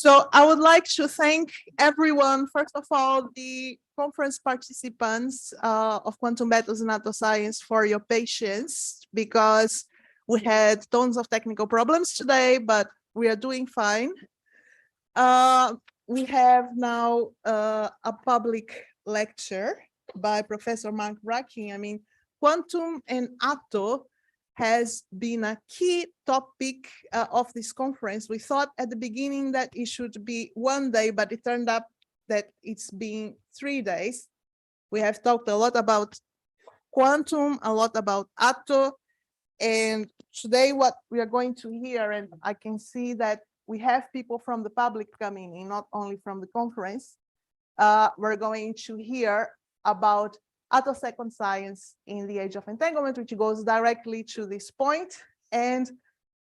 So I would like to thank everyone, first of all, the conference participants of Quantum Methods and Attoscience for your patience, because we had tons of technical problems today, but we are doing fine. We have now a public lecture by Professor Marc Vrakking. I mean, quantum and Atto has been a key topic of this conference. We thought at the beginning that it should be one day, but it turned out that it's been 3 days. We have talked a lot about quantum, a lot about Atto, and today what we are going to hear, and I can see that we have people from the public coming in, not only from the conference. We're going to hear about Attosecond science in the age of entanglement, which goes directly to this point. And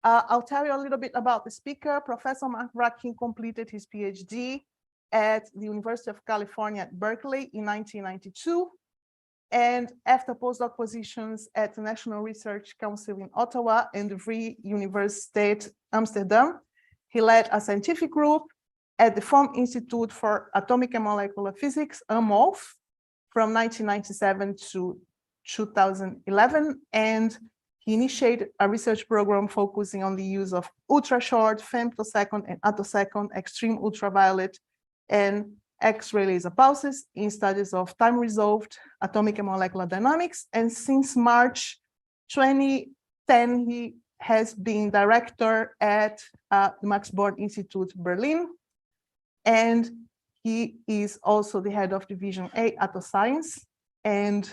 I'll tell you a little bit about the speaker. Professor Marc Vrakking completed his PhD at the University of California at Berkeley in 1992. And after postdoc positions at the National Research Council in Ottawa and the Vrije Universiteit Amsterdam, he led a scientific group at the Vom Institute for Atomic and Molecular Physics, AMOF, from 1997 to 2011, and he initiated a research program focusing on the use of ultra-short, femtosecond, and attosecond, extreme ultraviolet, and X-ray laser pulses in studies of time-resolved atomic and molecular dynamics. And since March 2010, he has been director at the Max Born Institute, Berlin, and he is also the head of Division A, Attoscience, and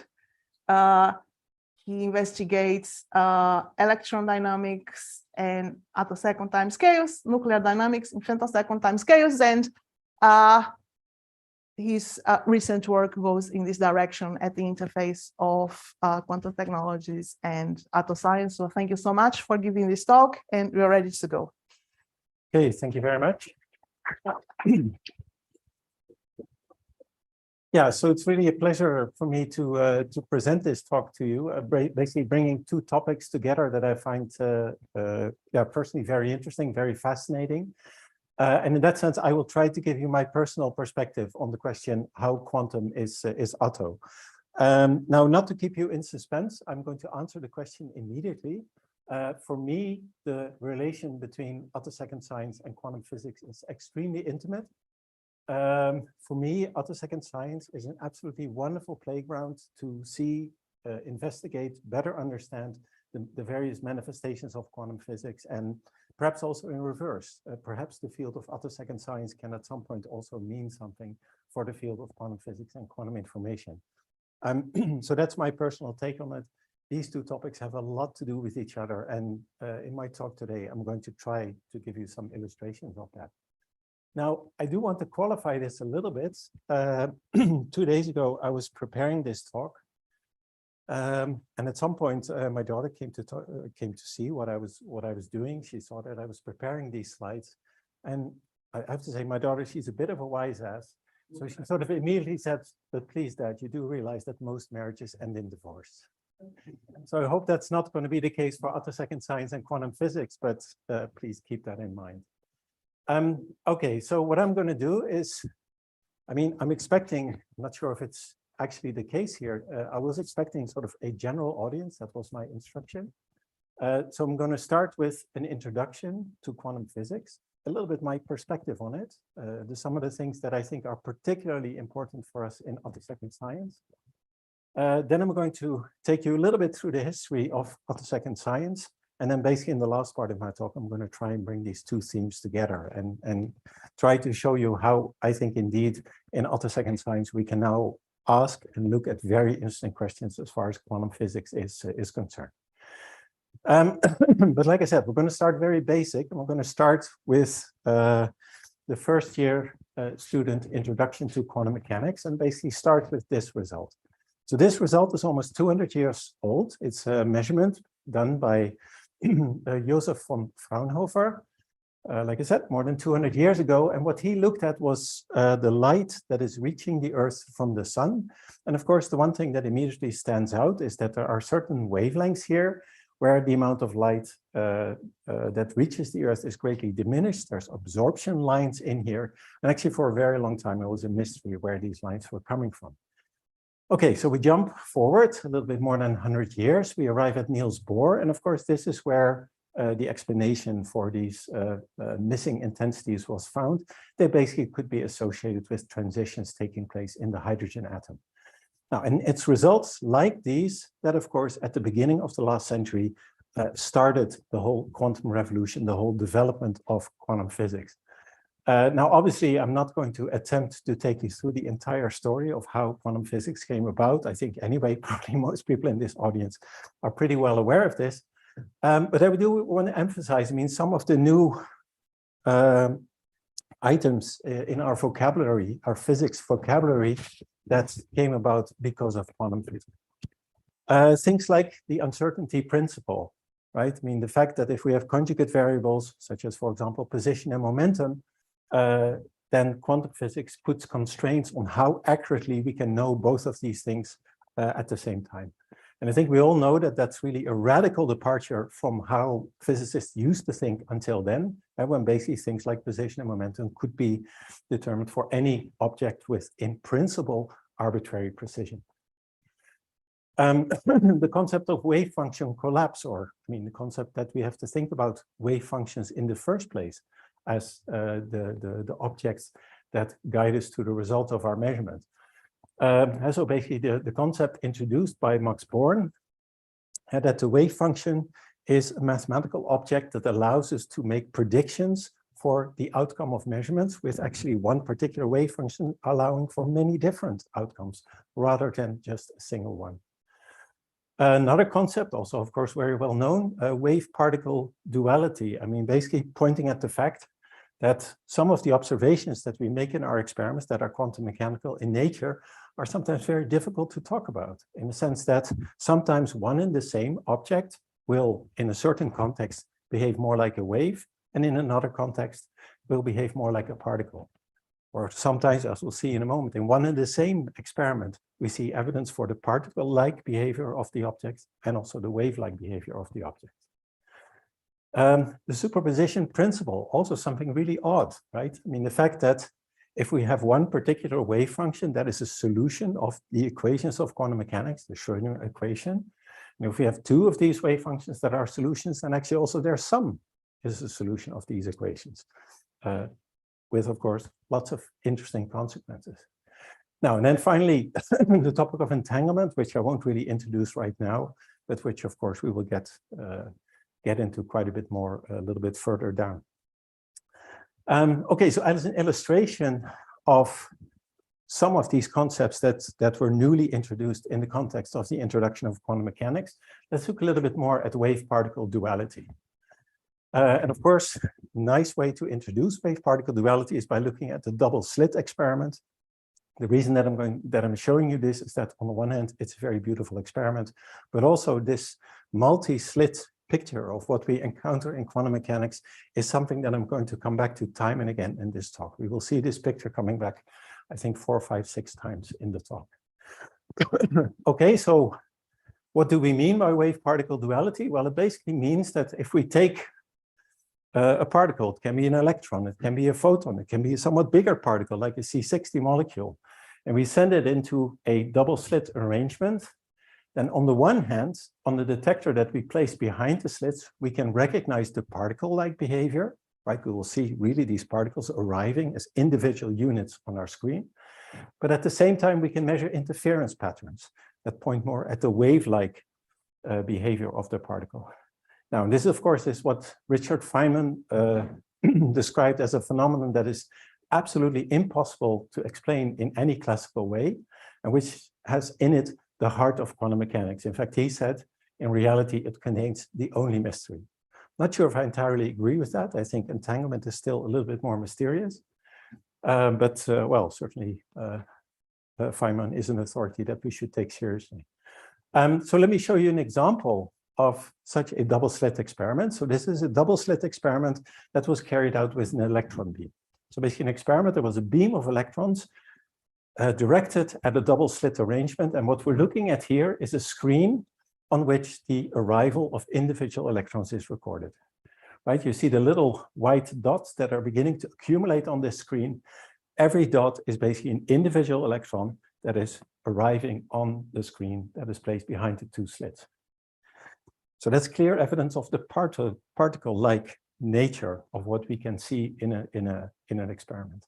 he investigates electron dynamics and attosecond timescales, nuclear dynamics in femtosecond timescales, and his recent work goes in this direction at the interface of quantum technologies and attoscience. So thank you so much for giving this talk, and we're ready to go. Okay, thank you very much. Yeah, so it's really a pleasure for me to present this talk to you, basically bringing two topics together that I find personally very interesting, very fascinating. And in that sense, I will try to give you my personal perspective on the question how quantum is Atto. Now, not to keep you in suspense, I'm going to answer the question immediately. For me, the relation between attosecond science and quantum physics is extremely intimate. For me, attosecond science is an absolutely wonderful playground to see, investigate, better understand the various manifestations of quantum physics, and perhaps also in reverse. Perhaps the field of attosecond science can at some point also mean something for the field of quantum physics and quantum information. So that's my personal take on it. These two topics have a lot to do with each other, and in my talk today, I'm going to try to give you some illustrations of that. Now, I do want to qualify this a little bit. 2 days ago, I was preparing this talk, and at some point, my daughter came to see what I was doing. She saw that I was preparing these slides, and I have to say, my daughter, she's a bit of a wise ass. So she sort of immediately said, "But please, Dad, you do realize that most marriages end in divorce." So I hope that's not going to be the case for attosecond science and quantum physics, but please keep that in mind. Okay, so what I'm going to do is, I'm expecting, I'm not sure if it's actually the case here, I was expecting sort of a general audience. That was my instruction. So I'm going to start with an introduction to quantum physics, a little bit my perspective on it, some of the things that I think are particularly important for us in attosecond science. Then I'm going to take you a little bit through the history of attosecond science. And then basically in the last part of my talk, I'm going to try and bring these two themes together and try to show you how I think indeed in attosecond science, we can now ask and look at very interesting questions as far as quantum physics is concerned. But like I said, we're going to start very basic, and we're going to start with the first year student introduction to quantum mechanics, and basically start with this result. So this result is almost 200 years old. It's a measurement done by Joseph von Fraunhofer, like I said, more than 200 years ago. And what he looked at was the light that is reaching the Earth from the sun. And of course, the one thing that immediately stands out is that there are certain wavelengths here where the amount of light that reaches the Earth is greatly diminished. There's absorption lines in here. And actually for a very long time, it was a mystery where these lines were coming from. Okay, so we jump forward a little bit more than 100 years. We arrive at Niels Bohr. And of course, this is where the explanation for these missing intensities was found. They basically could be associated with transitions taking place in the hydrogen atom. Now, and its results like these, that of course, at the beginning of the last century, started the whole quantum revolution, the whole development of quantum physics. Now, obviously, I'm not going to attempt to take you through the entire story of how quantum physics came about. I think anyway, probably most people in this audience are pretty well aware of this. But I do want to emphasize, I mean, some of the new items in our vocabulary, our physics vocabulary, that came about because of quantum physics. Things like the uncertainty principle, right? I mean, the fact that if we have conjugate variables, such as, for example, position and momentum, then quantum physics puts constraints on how accurately we can know both of these things at the same time. And I think we all know that that's really a radical departure from how physicists used to think until then, and when basically things like position and momentum could be determined for any object with, in principle, arbitrary precision. The concept of wave function collapse, or I mean, the concept that we have to think about wave functions in the first place as the objects that guide us to the result of our measurement. So basically the concept introduced by Max Born that the wave function is a mathematical object that allows us to make predictions for the outcome of measurements with actually one particular wave function allowing for many different outcomes rather than just a single one. Another concept, also of course very well known, wave-particle duality. I mean, basically pointing at the fact that some of the observations that we make in our experiments that are quantum mechanical in nature are sometimes very difficult to talk about, in the sense that sometimes one and the same object will, in a certain context, behave more like a wave, and in another context will behave more like a particle. Or sometimes, as we'll see in a moment, in one and the same experiment, we see evidence for the particle-like behavior of the object and also the wave-like behavior of the object. The superposition principle, also something really odd, right? I mean, the fact that if we have one particular wave function that is a solution of the equations of quantum mechanics, the Schrödinger equation, and if we have two of these wave functions that are solutions, then actually also their sum is a solution of these equations, with, of course, lots of interesting consequences. Now, and then finally, the topic of entanglement, which I won't really introduce right now, but which, of course, we will get into quite a bit more, a little bit further down. Okay, so as an illustration of some of these concepts that were newly introduced in the context of the introduction of quantum mechanics, let's look a little bit more at wave-particle duality. And of course, a nice way to introduce wave-particle duality is by looking at the double-slit experiment. The reason that I'm showing you this is that on the one hand, it's a very beautiful experiment, but also this multi-slit picture of what we encounter in quantum mechanics is something that I'm going to come back to time and again in this talk. We will see this picture coming back, I think 4, 5, 6 times in the talk. Okay, so what do we mean by wave-particle duality? Well, it basically means that if we take a particle, it can be an electron, it can be a photon, it can be a somewhat bigger particle like a C60 molecule, and we send it into a double-slit arrangement, then on the one hand, on the detector that we place behind the slits, we can recognize the particle-like behavior, right? We will see really these particles arriving as individual units on our screen. But at the same time, we can measure interference patterns that point more at the wave-like behavior of the particle. Now, this, of course, is what Richard Feynman described as a phenomenon that is absolutely impossible to explain in any classical way, and which has in it the heart of quantum mechanics. In fact, he said, in reality, it contains the only mystery. Not sure if I entirely agree with that. I think entanglement is still a little bit more mysterious. But well, certainly Feynman is an authority that we should take seriously. So let me show you an example of such a double-slit experiment. So this is a double-slit experiment that was carried out with an electron beam. So basically an experiment, there was a beam of electrons directed at a double-slit arrangement. And what we're looking at here is a screen on which the arrival of individual electrons is recorded. Right, you see the little white dots that are beginning to accumulate on this screen. Every dot is basically an individual electron that is arriving on the screen that is placed behind the two slits. So that's clear evidence of the particle-like nature of what we can see in an experiment.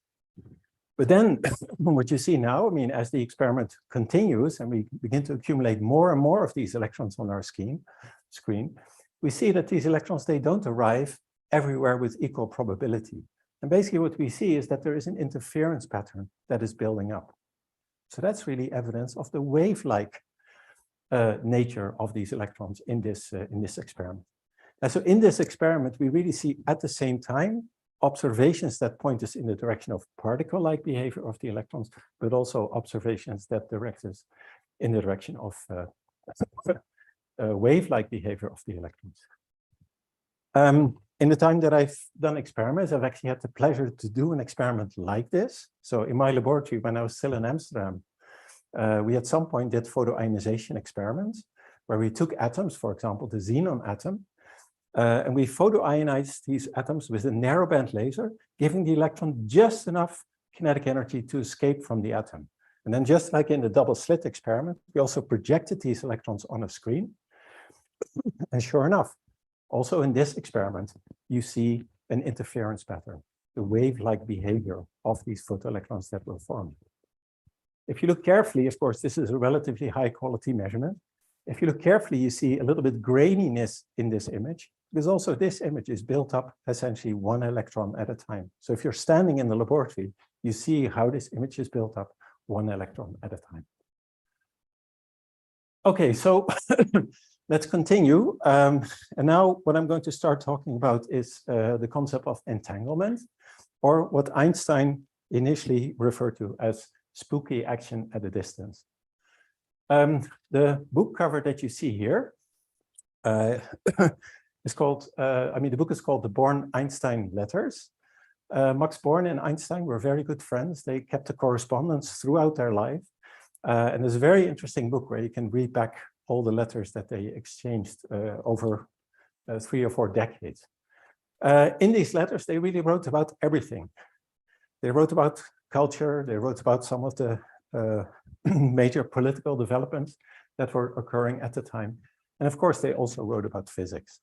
But then what you see now, I mean, as the experiment continues and we begin to accumulate more and more of these electrons on our screen, we see that these electrons, they don't arrive everywhere with equal probability. And basically what we see is that there is an interference pattern that is building up. So that's really evidence of the wave-like nature of these electrons in this experiment. And so in this experiment, we really see at the same time observations that point us in the direction of particle-like behavior of the electrons, but also observations that direct us in the direction of wave-like behavior of the electrons. In the time that I've done experiments, I've actually had the pleasure to do an experiment like this. So in my laboratory, when I was still in Amsterdam, we at some point did photoionization experiments where we took atoms, for example, the xenon atom, and we photoionized these atoms with a narrowband laser, giving the electron just enough kinetic energy to escape from the atom. And then just like in the double slit experiment, we also projected these electrons on a screen. And sure enough, also in this experiment, you see an interference pattern, the wave-like behavior of these photoelectrons that were formed. If you look carefully, of course, this is a relatively high quality measurement. If you look carefully, you see a little bit graininess in this image, because also this image is built up essentially one electron at a time. So if you're standing in the laboratory, you see how this image is built up one electron at a time. Okay, so let's continue. And now what I'm going to start talking about is the concept of entanglement, or what Einstein initially referred to as spooky action at a distance. The book cover that you see here is called, the book is called The Born-Einstein Letters. Max Born and Einstein were very good friends. They kept a correspondence throughout their life. And there's a very interesting book where you can read back all the letters that they exchanged over 3 or 4 decades. In these letters, they really wrote about everything. They wrote about culture, they wrote about some of the major political developments that were occurring at the time. And of course, they also wrote about physics.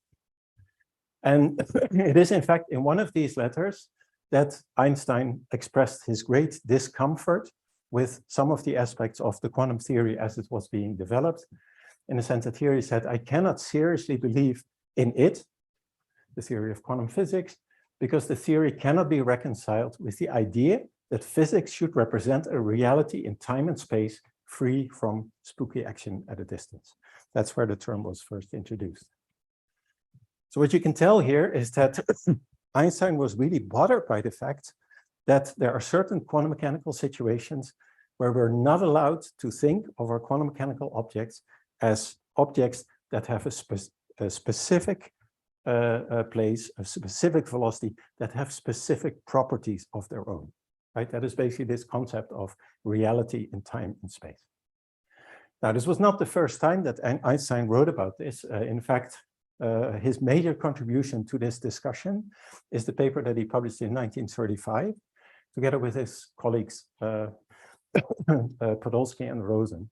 And it is, in fact, in one of these letters that Einstein expressed his great discomfort with some of the aspects of the quantum theory as it was being developed, in the sense that here he said, I cannot seriously believe in it, the theory of quantum physics, because the theory cannot be reconciled with the idea that physics should represent a reality in time and space free from spooky action at a distance. That's where the term was first introduced. So what you can tell here is that Einstein was really bothered by the fact that there are certain quantum mechanical situations where we're not allowed to think of our quantum mechanical objects as objects that have a specific place, a specific velocity, that have specific properties of their own. Right? That is basically this concept of reality in time and space. Now, this was not the first time that Einstein wrote about this. In fact, his major contribution to this discussion is the paper that he published in 1935, together with his colleagues Podolsky and Rosen.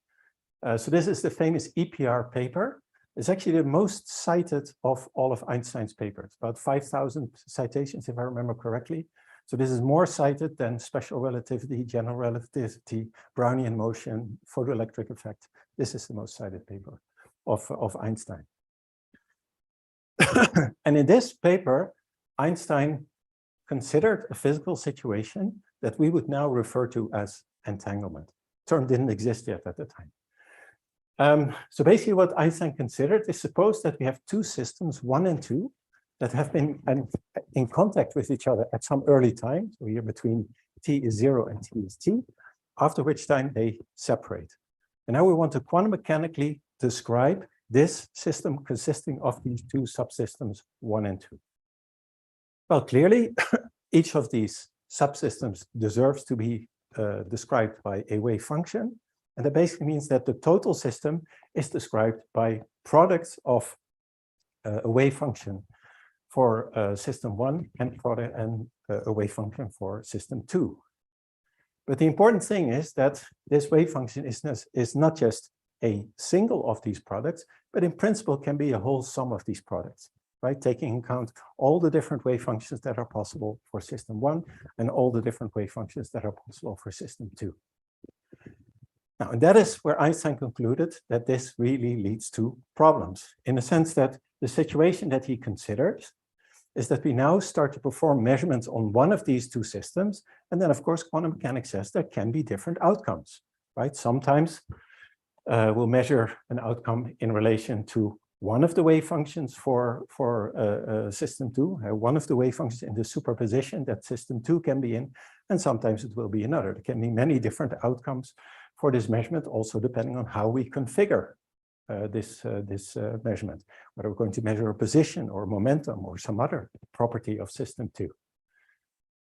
So this is the famous EPR paper. It's actually the most cited of all of Einstein's papers, about 5,000 citations, if I remember correctly. So this is more cited than special relativity, general relativity, Brownian motion, photoelectric effect. This is the most cited paper of Einstein. And in this paper, Einstein considered a physical situation that we would now refer to as entanglement. The term didn't exist yet at the time. So basically what Einstein considered is, suppose that we have two systems, 1 and 2, that have been in contact with each other at some early time. So here between t is 0 and t is t, after which time they separate. And now we want to quantum mechanically describe this system consisting of these two subsystems, 1 and 2. Well, clearly, each of these subsystems deserves to be described by a wave function. And that basically means that the total system is described by products of a wave function for system 1 and a wave function for system 2. But the important thing is that this wave function is not just a single of these products, but in principle can be a whole sum of these products, right? Taking into account all the different wave functions that are possible for system 1 and all the different wave functions that are possible for system 2. Now, and that is where Einstein concluded that this really leads to problems, in the sense that the situation that he considered is that we now start to perform measurements on one of these two systems. And then, of course, quantum mechanics says there can be different outcomes, right? Sometimes we'll measure an outcome in relation to one of the wave functions for system 2, one of the wave functions in the superposition that system 2 can be in, and sometimes it will be another. There can be many different outcomes for this measurement, also depending on how we configure this measurement, whether we're going to measure a position or momentum or some other property of system 2.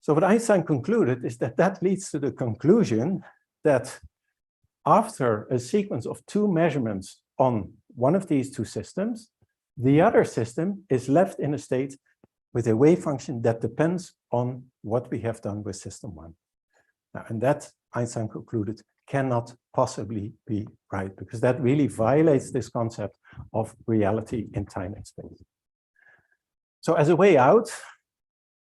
So what Einstein concluded is that that leads to the conclusion that after a sequence of 2 measurements on one of these 2 systems, the other system is left in a state with a wave function that depends on what we have done with system 1. Now, and that Einstein concluded cannot possibly be right, because that really violates this concept of reality in time and space. So as a way out,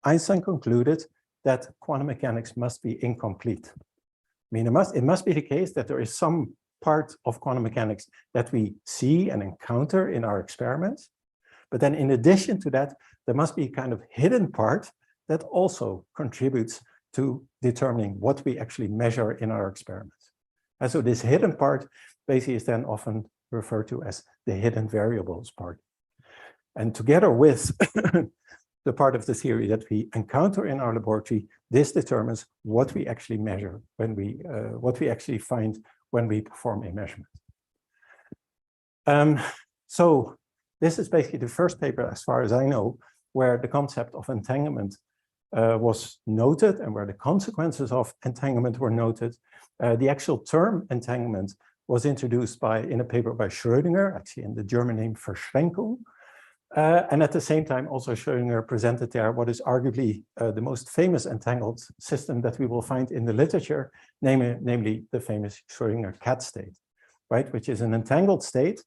Einstein concluded that quantum mechanics must be incomplete. I mean, it must be the case that there is some part of quantum mechanics that we see and encounter in our experiments. But then in addition to that, there must be a kind of hidden part that also contributes to determining what we actually measure in our experiments. And so this hidden part basically is then often referred to as the hidden variables part. And together with the part of the theory that we encounter in our laboratory, this determines what we actually measure when what we actually find when we perform a measurement. So this is basically the first paper, as far as I know, where the concept of entanglement was noted and where the consequences of entanglement were noted. The actual term entanglement was introduced in a paper by Schrödinger, actually in the German name Verschränkung. And at the same time, also Schrödinger presented there what is arguably the most famous entangled system that we will find in the literature, namely the famous Schrödinger cat state, right? Which is an entangled state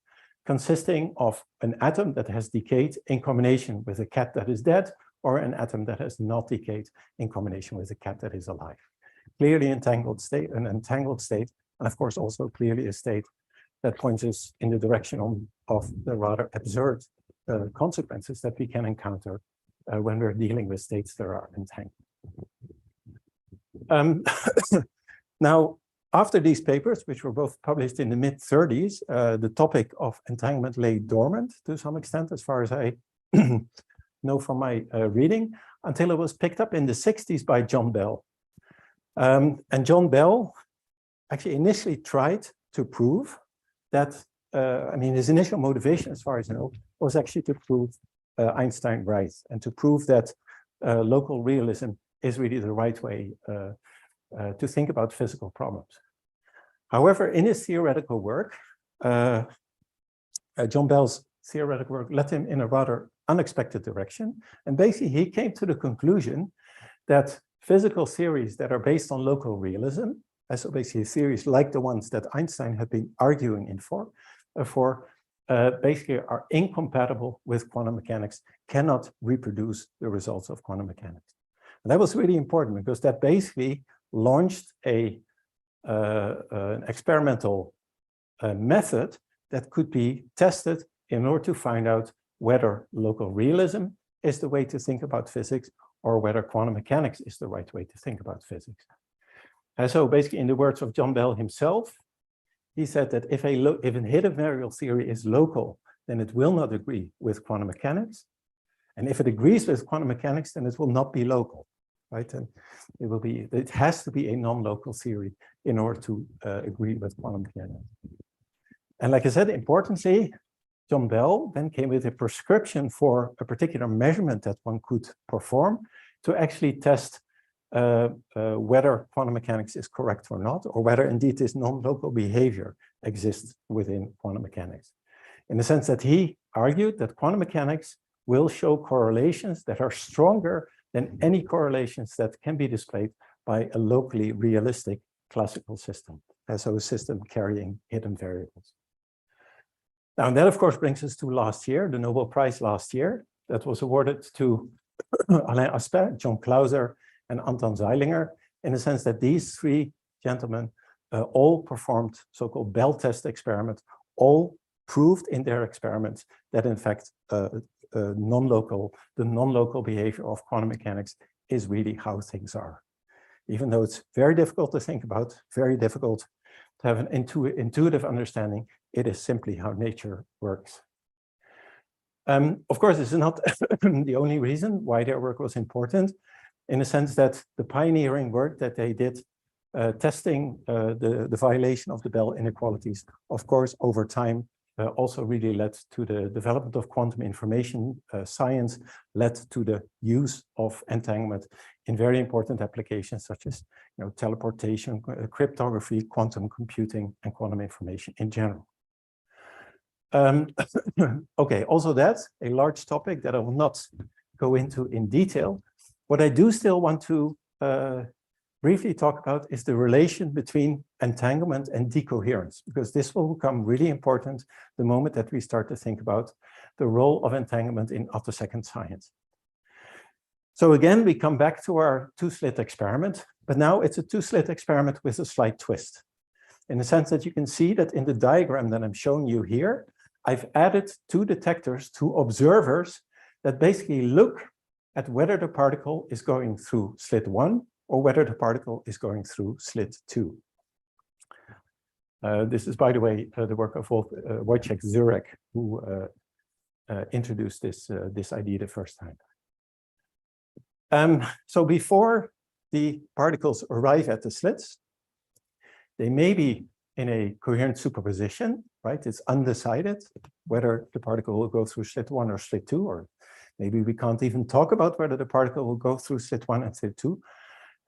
consisting of an atom that has decayed in combination with a cat that is dead, or an atom that has not decayed in combination with a cat that is alive. Clearly entangled state, an entangled state, and of course also clearly a state that points us in the direction of the rather absurd consequences that we can encounter when we're dealing with states that are entangled. Now, after these papers, which were both published in the mid-30s, the topic of entanglement lay dormant to some extent, as far as I know from my reading, until it was picked up in the 60s by John Bell. And John Bell actually initially tried to prove that, I mean, his initial motivation, as far as I know, was actually to prove Einstein right, and to prove that local realism is really the right way to think about physical problems. However, in his theoretical work, John Bell's theoretical work led him in a rather unexpected direction. And basically, he came to the conclusion that physical theories that are based on local realism, so basically theories like the ones that Einstein had been arguing for, basically are incompatible with quantum mechanics, cannot reproduce the results of quantum mechanics. And that was really important because that basically launched an experimental method that could be tested in order to find out whether local realism is the way to think about physics or whether quantum mechanics is the right way to think about physics. And so basically, in the words of John Bell himself, he said that if a hidden variable theory is local, then it will not agree with quantum mechanics. And if it agrees with quantum mechanics, then it will not be local, right? And it has to be a non-local theory in order to agree with quantum mechanics. And like I said, importantly, John Bell then came with a prescription for a particular measurement that one could perform to actually test whether quantum mechanics is correct or not, or whether indeed this non-local behavior exists within quantum mechanics. In the sense that he argued that quantum mechanics will show correlations that are stronger than any correlations that can be displayed by a locally realistic classical system, so a system carrying hidden variables. Now, that of course brings us to last year, the Nobel Prize last year, that was awarded to Alain Aspect, John Clauser, and Anton Zeilinger, in the sense that these three gentlemen all performed so-called Bell test experiments, all proved in their experiments that in fact the non-local behavior of quantum mechanics is really how things are. Even though it's very difficult to think about, very difficult to have an intuitive understanding, it is simply how nature works. Of course, this is not the only reason why their work was important, in the sense that the pioneering work that they did testing the violation of the Bell inequalities, of course, over time also really led to the development of quantum information science, led to the use of entanglement in very important applications such as teleportation, cryptography, quantum computing, and quantum information in general. Okay, also that's a large topic that I will not go into in detail. What I do still want to briefly talk about is the relation between entanglement and decoherence, because this will become really important the moment that we start to think about the role of entanglement in attosecond science. So again, we come back to our two-slit experiment, but now it's a two-slit experiment with a slight twist, in the sense that you can see that in the diagram that I'm showing you here, I've added two detectors, two observers that basically look at whether the particle is going through slit 1 or whether the particle is going through slit 2. This is, by the way, the work of Wojciech Zurek, who introduced this idea the first time. So before the particles arrive at the slits, they may be in a coherent superposition, right? It's undecided whether the particle will go through slit 1 or slit 2, or maybe we can't even talk about whether the particle will go through slit 1 and slit 2.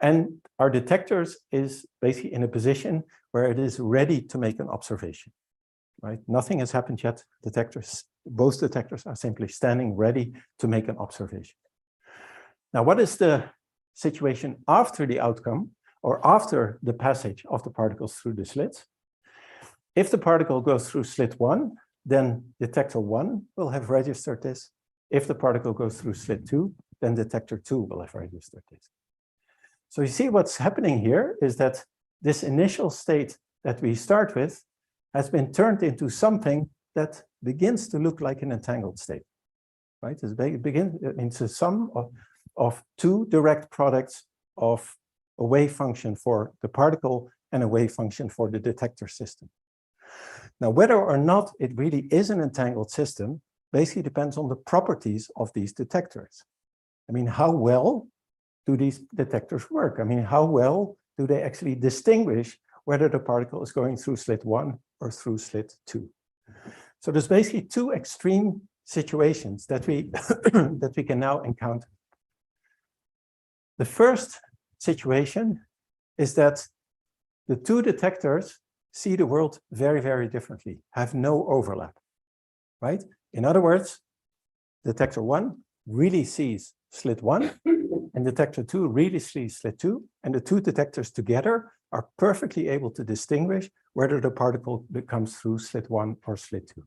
And our detectors is basically in a position where it is ready to make an observation, right? Nothing has happened yet. Both detectors are simply standing ready to make an observation. Now, what is the situation after the outcome or after the passage of the particles through the slits? If the particle goes through slit 1, then detector 1 will have registered this. If the particle goes through slit 2, then detector 2 will have registered this. So you see what's happening here is that this initial state that we start with has been turned into something that begins to look like an entangled state, right? It begins into sum of two direct products of a wave function for the particle and a wave function for the detector system. Now, whether or not it really is an entangled system basically depends on the properties of these detectors. I mean, how well do these detectors work? I mean, how well do they actually distinguish whether the particle is going through slit 1 or through slit 2? So there's basically two extreme situations that we that we can now encounter. The first situation is that the two detectors see the world very, very differently, have no overlap, right? In other words, detector 1 really sees slit 1, and detector 2 really sees slit 2, and the two detectors together are perfectly able to distinguish whether the particle comes through slit 1 or slit 2.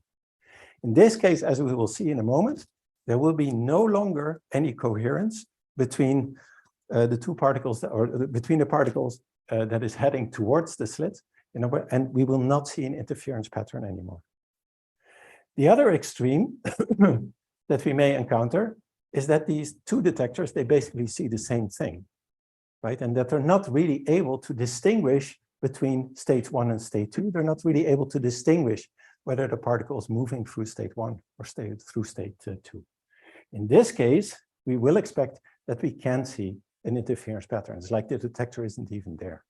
In this case, as we will see in a moment, there will be no longer any coherence between the two particles, between the particles that is heading towards the slit, and we will not see an interference pattern anymore. The other extreme that we may encounter is that these two detectors, they basically see the same thing, right? And that they're not really able to distinguish between state 1 and state 2. They're not really able to distinguish whether the particle is moving through state 1 or through state 2. In this case, we will expect that we can see an interference pattern. It's like the detector isn't even there.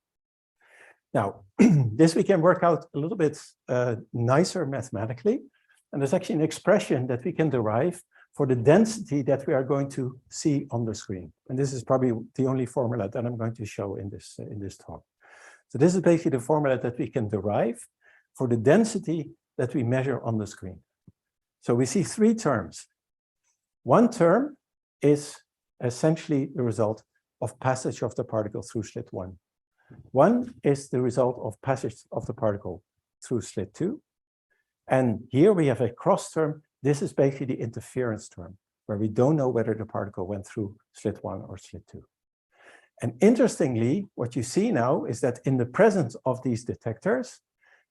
Now, this we can work out a little bit nicer mathematically. And there's actually an expression that we can derive for the density that we are going to see on the screen. And this is probably the only formula that I'm going to show in this talk. So this is basically the formula that we can derive for the density that we measure on the screen. So we see three terms. One term is essentially the result of passage of the particle through slit 1. One is the result of passage of the particle through slit 2. And here we have a cross term. This is basically the interference term, where we don't know whether the particle went through slit 1 or slit 2. And interestingly, what you see now is that in the presence of these detectors,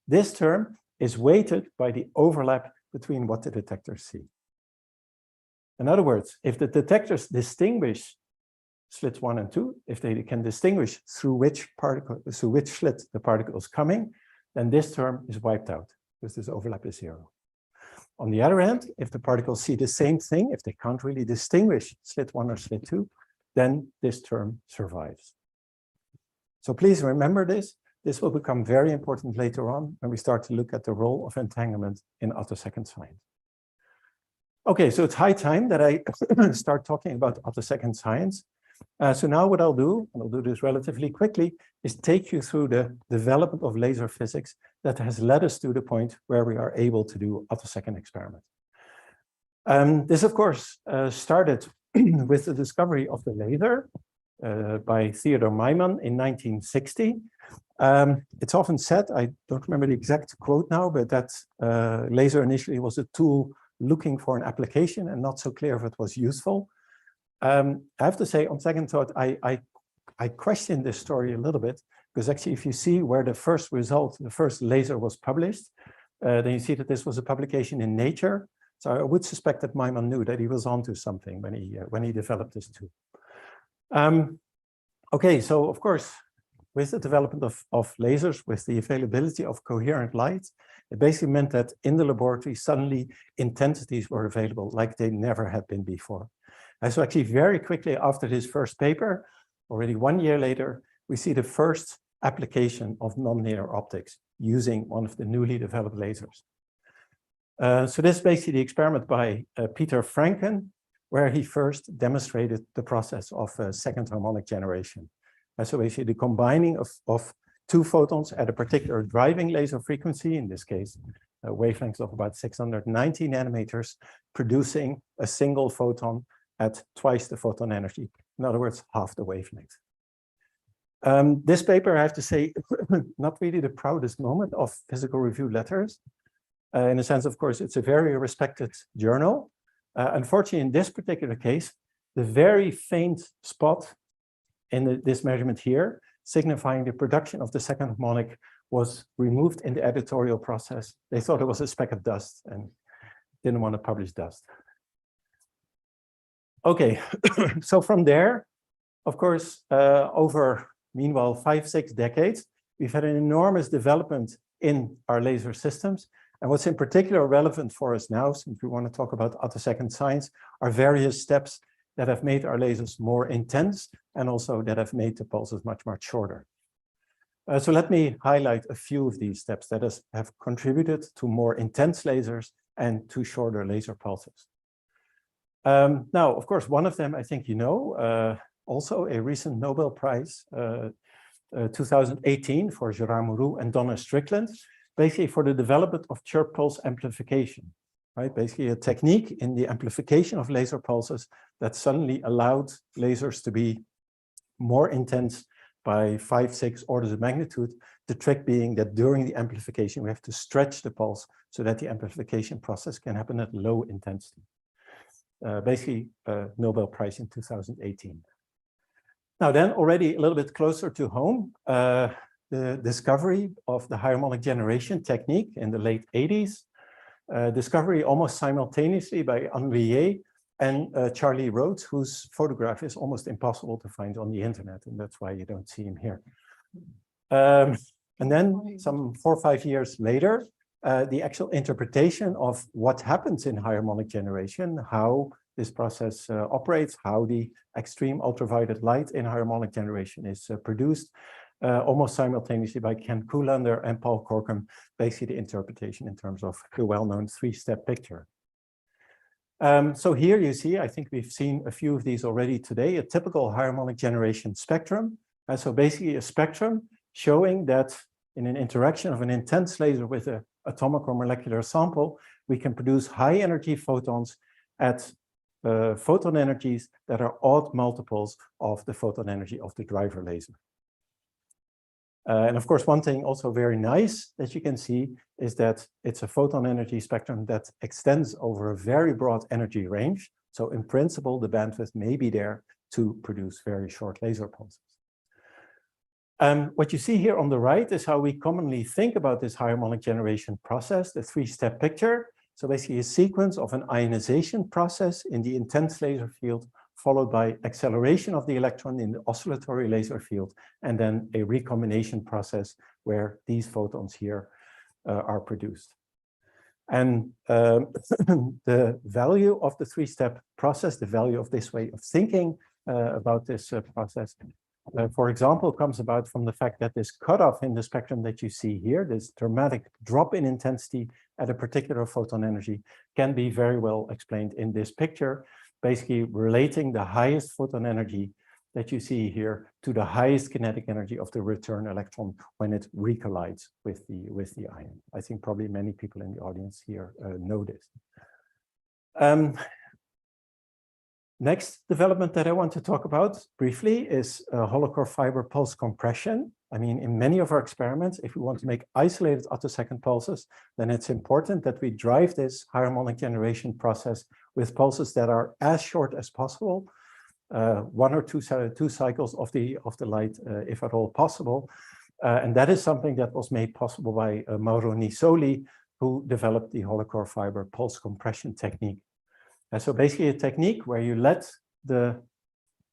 this term is weighted by the overlap between what the detectors see. In other words, if the detectors distinguish slits 1 and 2, if they can distinguish through which slit the particle is coming, then this term is wiped out, because this overlap is 0. On the other hand, if the particles see the same thing, if they can't really distinguish slit 1 or slit 2, then this term survives. So please remember this. This will become very important later on when we start to look at the role of entanglement in attosecond science. Okay, so it's high time that I start talking about attosecond science. So now what I'll do, and I'll do this relatively quickly, is take you through the development of laser physics that has led us to the point where we are able to do attosecond experiments. This, of course, started with the discovery of the laser by Theodor Neumann in 1960. It's often said, I don't remember the exact quote now, but that laser initially was a tool looking for an application and not so clear if it was useful. I have to say, on second thought, I question this story a little bit, because actually, if you see where the first result, the first laser was published, then you see that this was a publication in Nature. So I would suspect that Neumann knew that he was onto something when he developed this tool. Okay, so of course, with the development of lasers, with the availability of coherent light, it basically meant that in the laboratory, suddenly intensities were available like they never had been before. And so actually very quickly after his first paper, already 1 year later, we see the first application of nonlinear optics using one of the newly developed lasers. So this is basically the experiment by Peter Franken, where he first demonstrated the process of second harmonic generation. And so basically the combining of two photons at a particular driving laser frequency, in this case, wavelengths of about 690 nanometers, producing a single photon at twice the photon energy. In other words, half the wavelength. This paper, I have to say, not really the proudest moment of physical review letters. In a sense, of course, it's a very respected journal. Unfortunately, in this particular case, the very faint spot in this measurement here, signifying the production of the second harmonic, was removed in the editorial process. They thought it was a speck of dust and didn't want to publish dust. Okay, so from there, of course, over, meanwhile, 5-6 decades, we've had an enormous development in our laser systems. And what's in particular relevant for us now, since we want to talk about attosecond science, are various steps that have made our lasers more intense and also that have made the pulses much, much shorter. So let me highlight a few of these steps that have contributed to more intense lasers and to shorter laser pulses. Now, of course, one of them, I think you know, also a recent Nobel Prize, 2018 for Gerard Mourou and Donna Strickland, basically for the development of chirp pulse amplification, right? Basically a technique in the amplification of laser pulses that suddenly allowed lasers to be more intense by 5-6 orders of magnitude. The trick being that during the amplification, we have to stretch the pulse so that the amplification process can happen at low intensity. Basically, Nobel Prize in 2018. Now then, already a little bit closer to home, the discovery of the harmonic generation technique in the late 80s, discovery almost simultaneously by Henriet and Charlie Rhodes, whose photograph is almost impossible to find on the internet, and that's why you don't see him here. And then some 4 or 5 years later, the actual interpretation of what happens in harmonic generation, how this process operates, how the extreme ultraviolet light in harmonic generation is produced, almost simultaneously by Ken Kullander and Paul Corkum, basically the interpretation in terms of the well-known 3-step picture. So here you see, I think we've seen a few of these already today, a typical harmonic generation spectrum. So basically a spectrum showing that in an interaction of an intense laser with an atomic or molecular sample, we can produce high energy photons at photon energies that are odd multiples of the photon energy of the driver laser. And of course, one thing also very nice that you can see is that it's a photon energy spectrum that extends over a very broad energy range. So in principle, the bandwidth may be there to produce very short laser pulses. What you see here on the right is how we commonly think about this harmonic generation process, the three-step picture. So basically a sequence of an ionization process in the intense laser field, followed by acceleration of the electron in the oscillatory laser field, and then a recombination process where these photons here are produced. And the value of the three-step process, the value of this way of thinking about this process, for example, comes about from the fact that this cutoff in the spectrum that you see here, this dramatic drop in intensity at a particular photon energy, can be very well explained in this picture, basically relating the highest photon energy that you see here to the highest kinetic energy of the return electron when it recollides with the ion. I think probably many people in the audience here know this. Next development that I want to talk about briefly is holocore fiber pulse compression. I mean, in many of our experiments, if we want to make isolated attosecond pulses, then it's important that we drive this harmonic generation process with pulses that are as short as possible, 1 or 2 cycles of the light, if at all possible. And that is something that was made possible by Mauro Nisoli, who developed the holocore fiber pulse compression technique. So basically a technique where you let the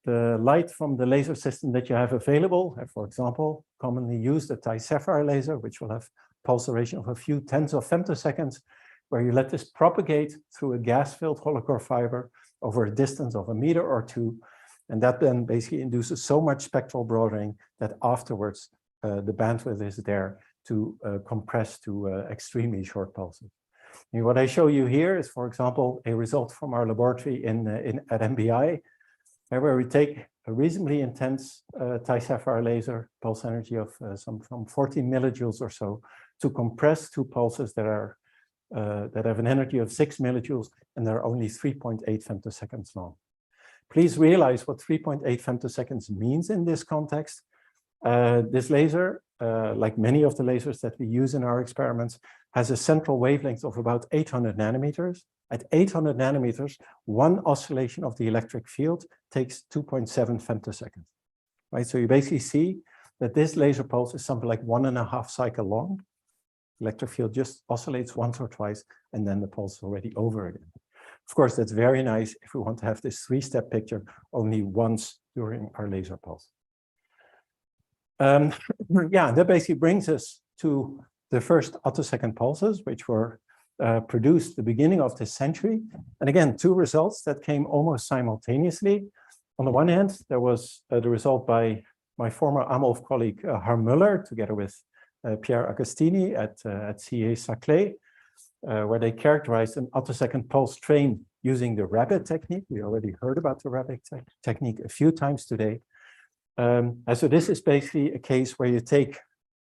light from the laser system that you have available, for example, commonly used a Ti-sapphire laser, which will have pulse duration of a few tens of femtoseconds, where you let this propagate through a gas-filled holocore fiber over a distance of 1 meter or 2. And that then basically induces so much spectral broadening that afterwards the bandwidth is there to compress to extremely short pulses. And what I show you here is, for example, a result from our laboratory at MBI, where we take a reasonably intense Ti-sapphire laser pulse energy of some 14 millijoules or so to compress 2 pulses that are that have an energy of 6 millijoules and they're only 3.8 femtoseconds long. Please realize what 3.8 femtoseconds means in this context. This laser, like many of the lasers that we use in our experiments, has a central wavelength of about 800 nanometers. At 800 nanometers, one oscillation of the electric field takes 2.7 femtoseconds. Right? So you basically see that this laser pulse is something like 1.5 cycle long. Electric field just oscillates once or twice, and then the pulse is already over again. Of course, that's very nice if we want to have this three-step picture only once during our laser pulse. Yeah, that basically brings us to the first attosecond pulses, which were produced at the beginning of this century. And again, 2 results that came almost simultaneously. On the one hand, there was the result by my former AMOLF colleague Harm Muller, together with Pierre Agostini at CA-Saclay, where they characterized an attosecond pulse train using the rabbit technique. We already heard about the rabbit technique a few times today. And so this is basically a case where you take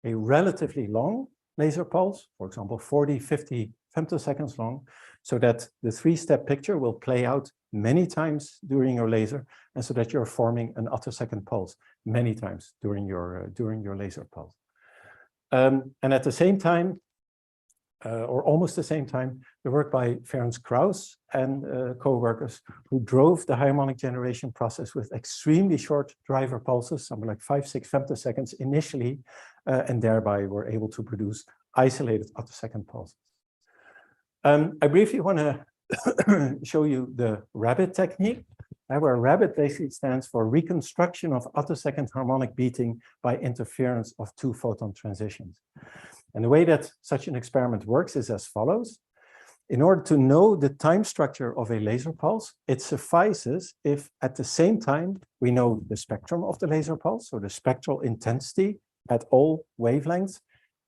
a relatively long laser pulse, for example, 40, 50 femtoseconds long, so that the 3-step picture will play out many times during your laser, and so that you're forming an attosecond pulse many times during your laser pulse. And at the same time, or almost the same time, the work by Ferenc Krauss and co-workers who drove the harmonic generation process with extremely short driver pulses, something like 5-6 femtoseconds initially, and thereby were able to produce isolated attosecond pulses. I briefly want to show you the rabbit technique, where rabbit basically stands for reconstruction of attosecond harmonic beating by interference of 2 photon transitions. And the way that such an experiment works is as follows. In order to know the time structure of a laser pulse, it suffices if at the same time we know the spectrum of the laser pulse, so the spectral intensity at all wavelengths,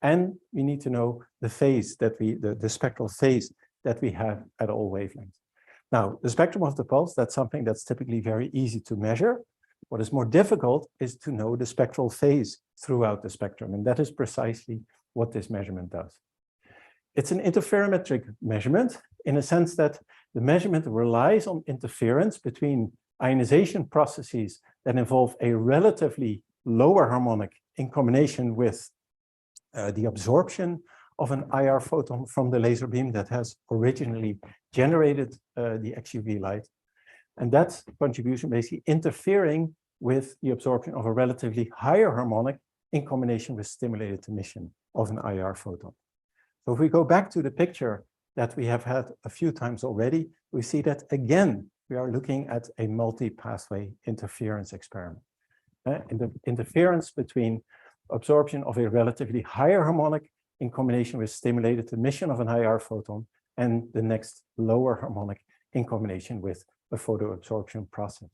and we need to know the phase that the spectral phase that we have at all wavelengths. Now, the spectrum of the pulse, that's something that's typically very easy to measure. What is more difficult is to know the spectral phase throughout the spectrum, and that is precisely what this measurement does. It's an interferometric measurement in a sense that the measurement relies on interference between ionization processes that involve a relatively lower harmonic in combination with the absorption of an IR photon from the laser beam that has originally generated the XUV light. And that contribution basically interfering with the absorption of a relatively higher harmonic in combination with stimulated emission of an IR photon. So if we go back to the picture that we have had a few times already, we see that again, we are looking at a multi-pathway interference experiment. In the interference between absorption of a relatively higher harmonic in combination with stimulated emission of an IR photon and the next lower harmonic in combination with a photoabsorption process.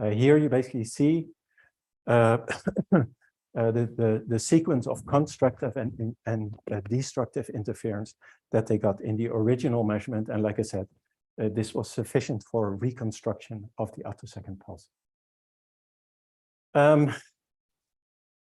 Here you basically see the sequence of constructive and destructive interference that they got in the original measurement. And like I said, this was sufficient for reconstruction of the attosecond pulse.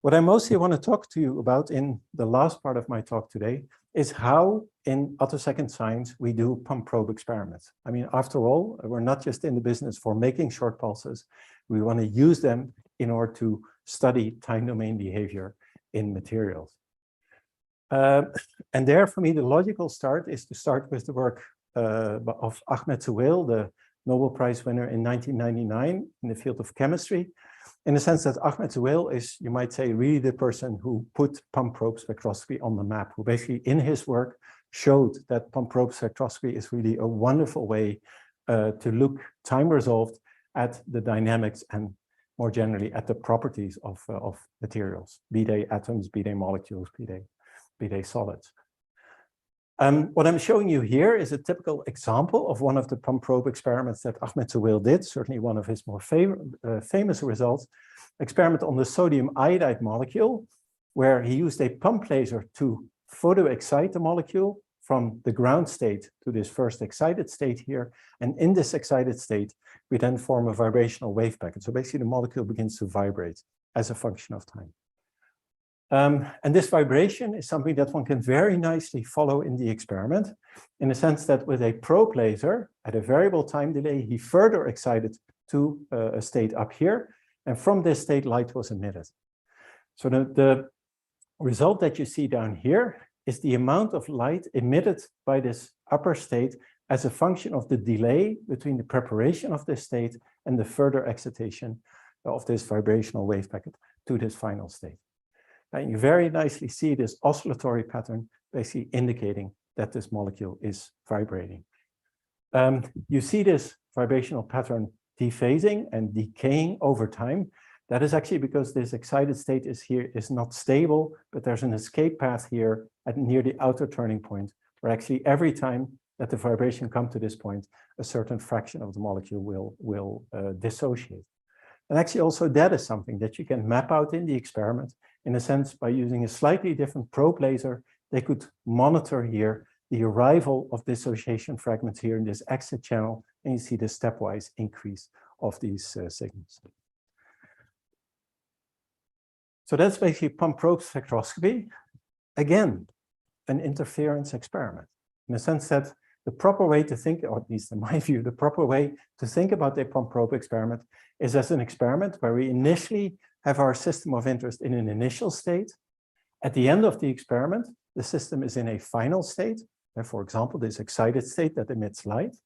What I mostly want to talk to you about in the last part of my talk today is how in attosecond science we do pump probe experiments. I mean, after all, we're not just in the business for making short pulses. We want to use them in order to study time domain behavior in materials. And there, for me, the logical start is to start with the work of Ahmed Zewail, the Nobel Prize winner in 1999 in the field of chemistry, in the sense that Ahmed Zewail is, you might say, really the person who put pump probe spectroscopy on the map, who basically in his work showed that pump probe spectroscopy is really a wonderful way to look time resolved at the dynamics and more generally at the properties of materials, be they atoms, be they molecules, be they solids. What I'm showing you here is a typical example of one of the pump probe experiments that Ahmed Zewail did, certainly one of his more famous results, experiment on the sodium iodide molecule, where he used a pump laser to photoexcite the molecule from the ground state to this first excited state here. And in this excited state, we then form a vibrational wave packet. So basically the molecule begins to vibrate as a function of time. And this vibration is something that one can very nicely follow in the experiment, in the sense that with a probe laser at a variable time delay, he further excited to a state up here. And from this state, light was emitted. So the result that you see down here is the amount of light emitted by this upper state as a function of the delay between the preparation of this state and the further excitation of this vibrational wave packet to this final state. And you very nicely see this oscillatory pattern basically indicating that this molecule is vibrating. You see this vibrational pattern dephasing and decaying over time. That is actually because this excited state is not stable, but there's an escape path here at near the outer turning point, where actually every time that the vibration comes to this point, a certain fraction of the molecule will dissociate. And actually also that is something that you can map out in the experiment. In a sense, by using a slightly different probe laser, they could monitor here the arrival of dissociation fragments here in this exit channel, and you see the stepwise increase of these signals. So that's basically pump probe spectroscopy. Again, an interference experiment, in the sense that the proper way to think, or at least in my view, the proper way to think about a pump probe experiment is as an experiment where we initially have our system of interest in an initial state. At the end of the experiment, the system is in a final state, and for example, this excited state that emits light.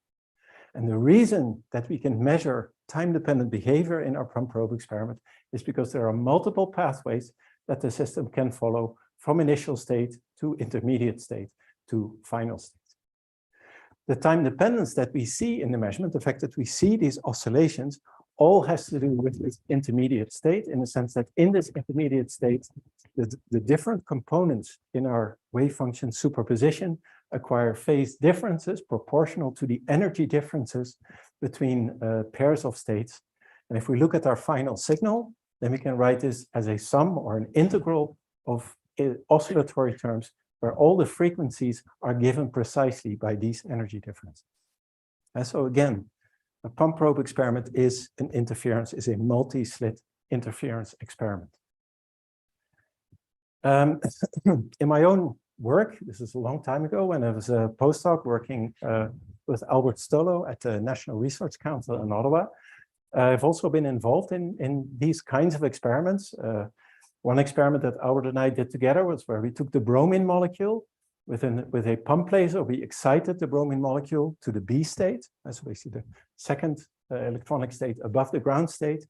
And the reason that we can measure time-dependent behavior in our pump probe experiment is because there are multiple pathways that the system can follow from initial state to intermediate state to final state. The time dependence that we see in the measurement, the fact that we see these oscillations, all has to do with this intermediate state, in the sense that in this intermediate state, the different components in our wave function superposition acquire phase differences proportional to the energy differences between pairs of states. And if we look at our final signal, then we can write this as a sum or an integral of oscillatory terms, where all the frequencies are given precisely by these energy differences. And so again, a pump probe experiment is an interference, is a multi-slit interference experiment. In my own work, this is a long time ago when I was a postdoc working with Albert Stolo at the National Research Council in Ottawa. I've also been involved in these kinds of experiments. One experiment that Albert and I did together was where we took the bromine molecule with a pump laser. We excited the bromine molecule to the B state, as we see the second electronic state above the ground state.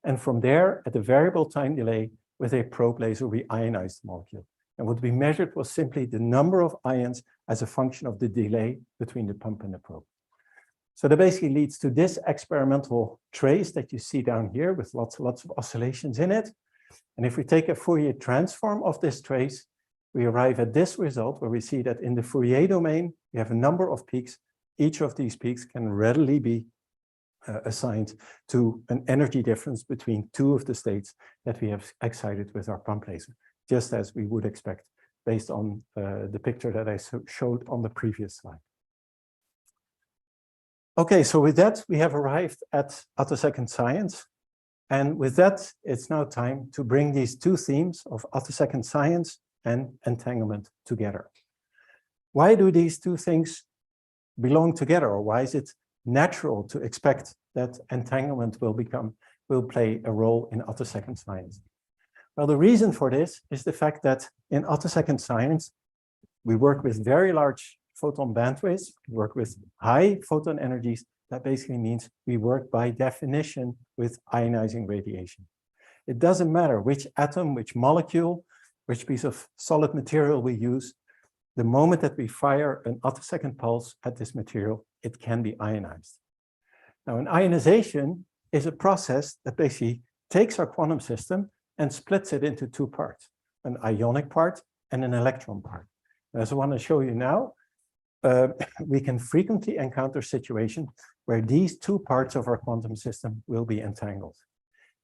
And from there, at a variable time delay, with a probe laser, we ionized the molecule. And what we measured was simply the number of ions as a function of the delay between the pump and the probe. So that basically leads to this experimental trace that you see down here with lots of oscillations in it. And if we take a Fourier transform of this trace, we arrive at this result where we see that in the Fourier domain, we have a number of peaks. Each of these peaks can readily be assigned to an energy difference between two of the states that we have excited with our pump laser, just as we would expect based on the picture that I showed on the previous slide. Okay, so with that, we have arrived at Attosecond science. And with that, it's now time to bring these two themes of Attosecond science and entanglement together. Why do these two things belong together, or why is it natural to expect that entanglement will play a role in Attosecond science? Well, the reason for this is the fact that in Attosecond science, we work with very large photon bandwidths, we work with high photon energies. That basically means we work by definition with ionizing radiation. It doesn't matter which atom, which molecule, which piece of solid material we use. The moment that we fire an attosecond pulse at this material, it can be ionized. Now, an ionization is a process that basically takes our quantum system and splits it into two parts, an ionic part and an electron part. As I want to show you now, we can frequently encounter situations where these two parts of our quantum system will be entangled,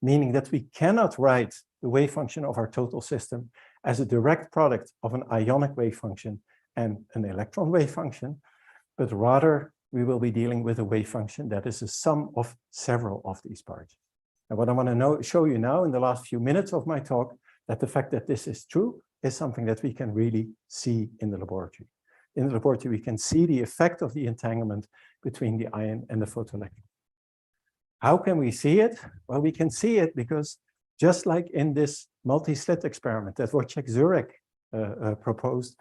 meaning that we cannot write the wave function of our total system as a direct product of an ionic wave function and an electron wave function, but rather we will be dealing with a wave function that is a sum of several of these parts. And what I want to show you now in the last few minutes of my talk, that the fact that this is true is something that we can really see in the laboratory. In the laboratory, we can see the effect of the entanglement between the ion and the photoelectron. How can we see it? Well, we can see it because just like in this multi-slit experiment that Wojciech proposed,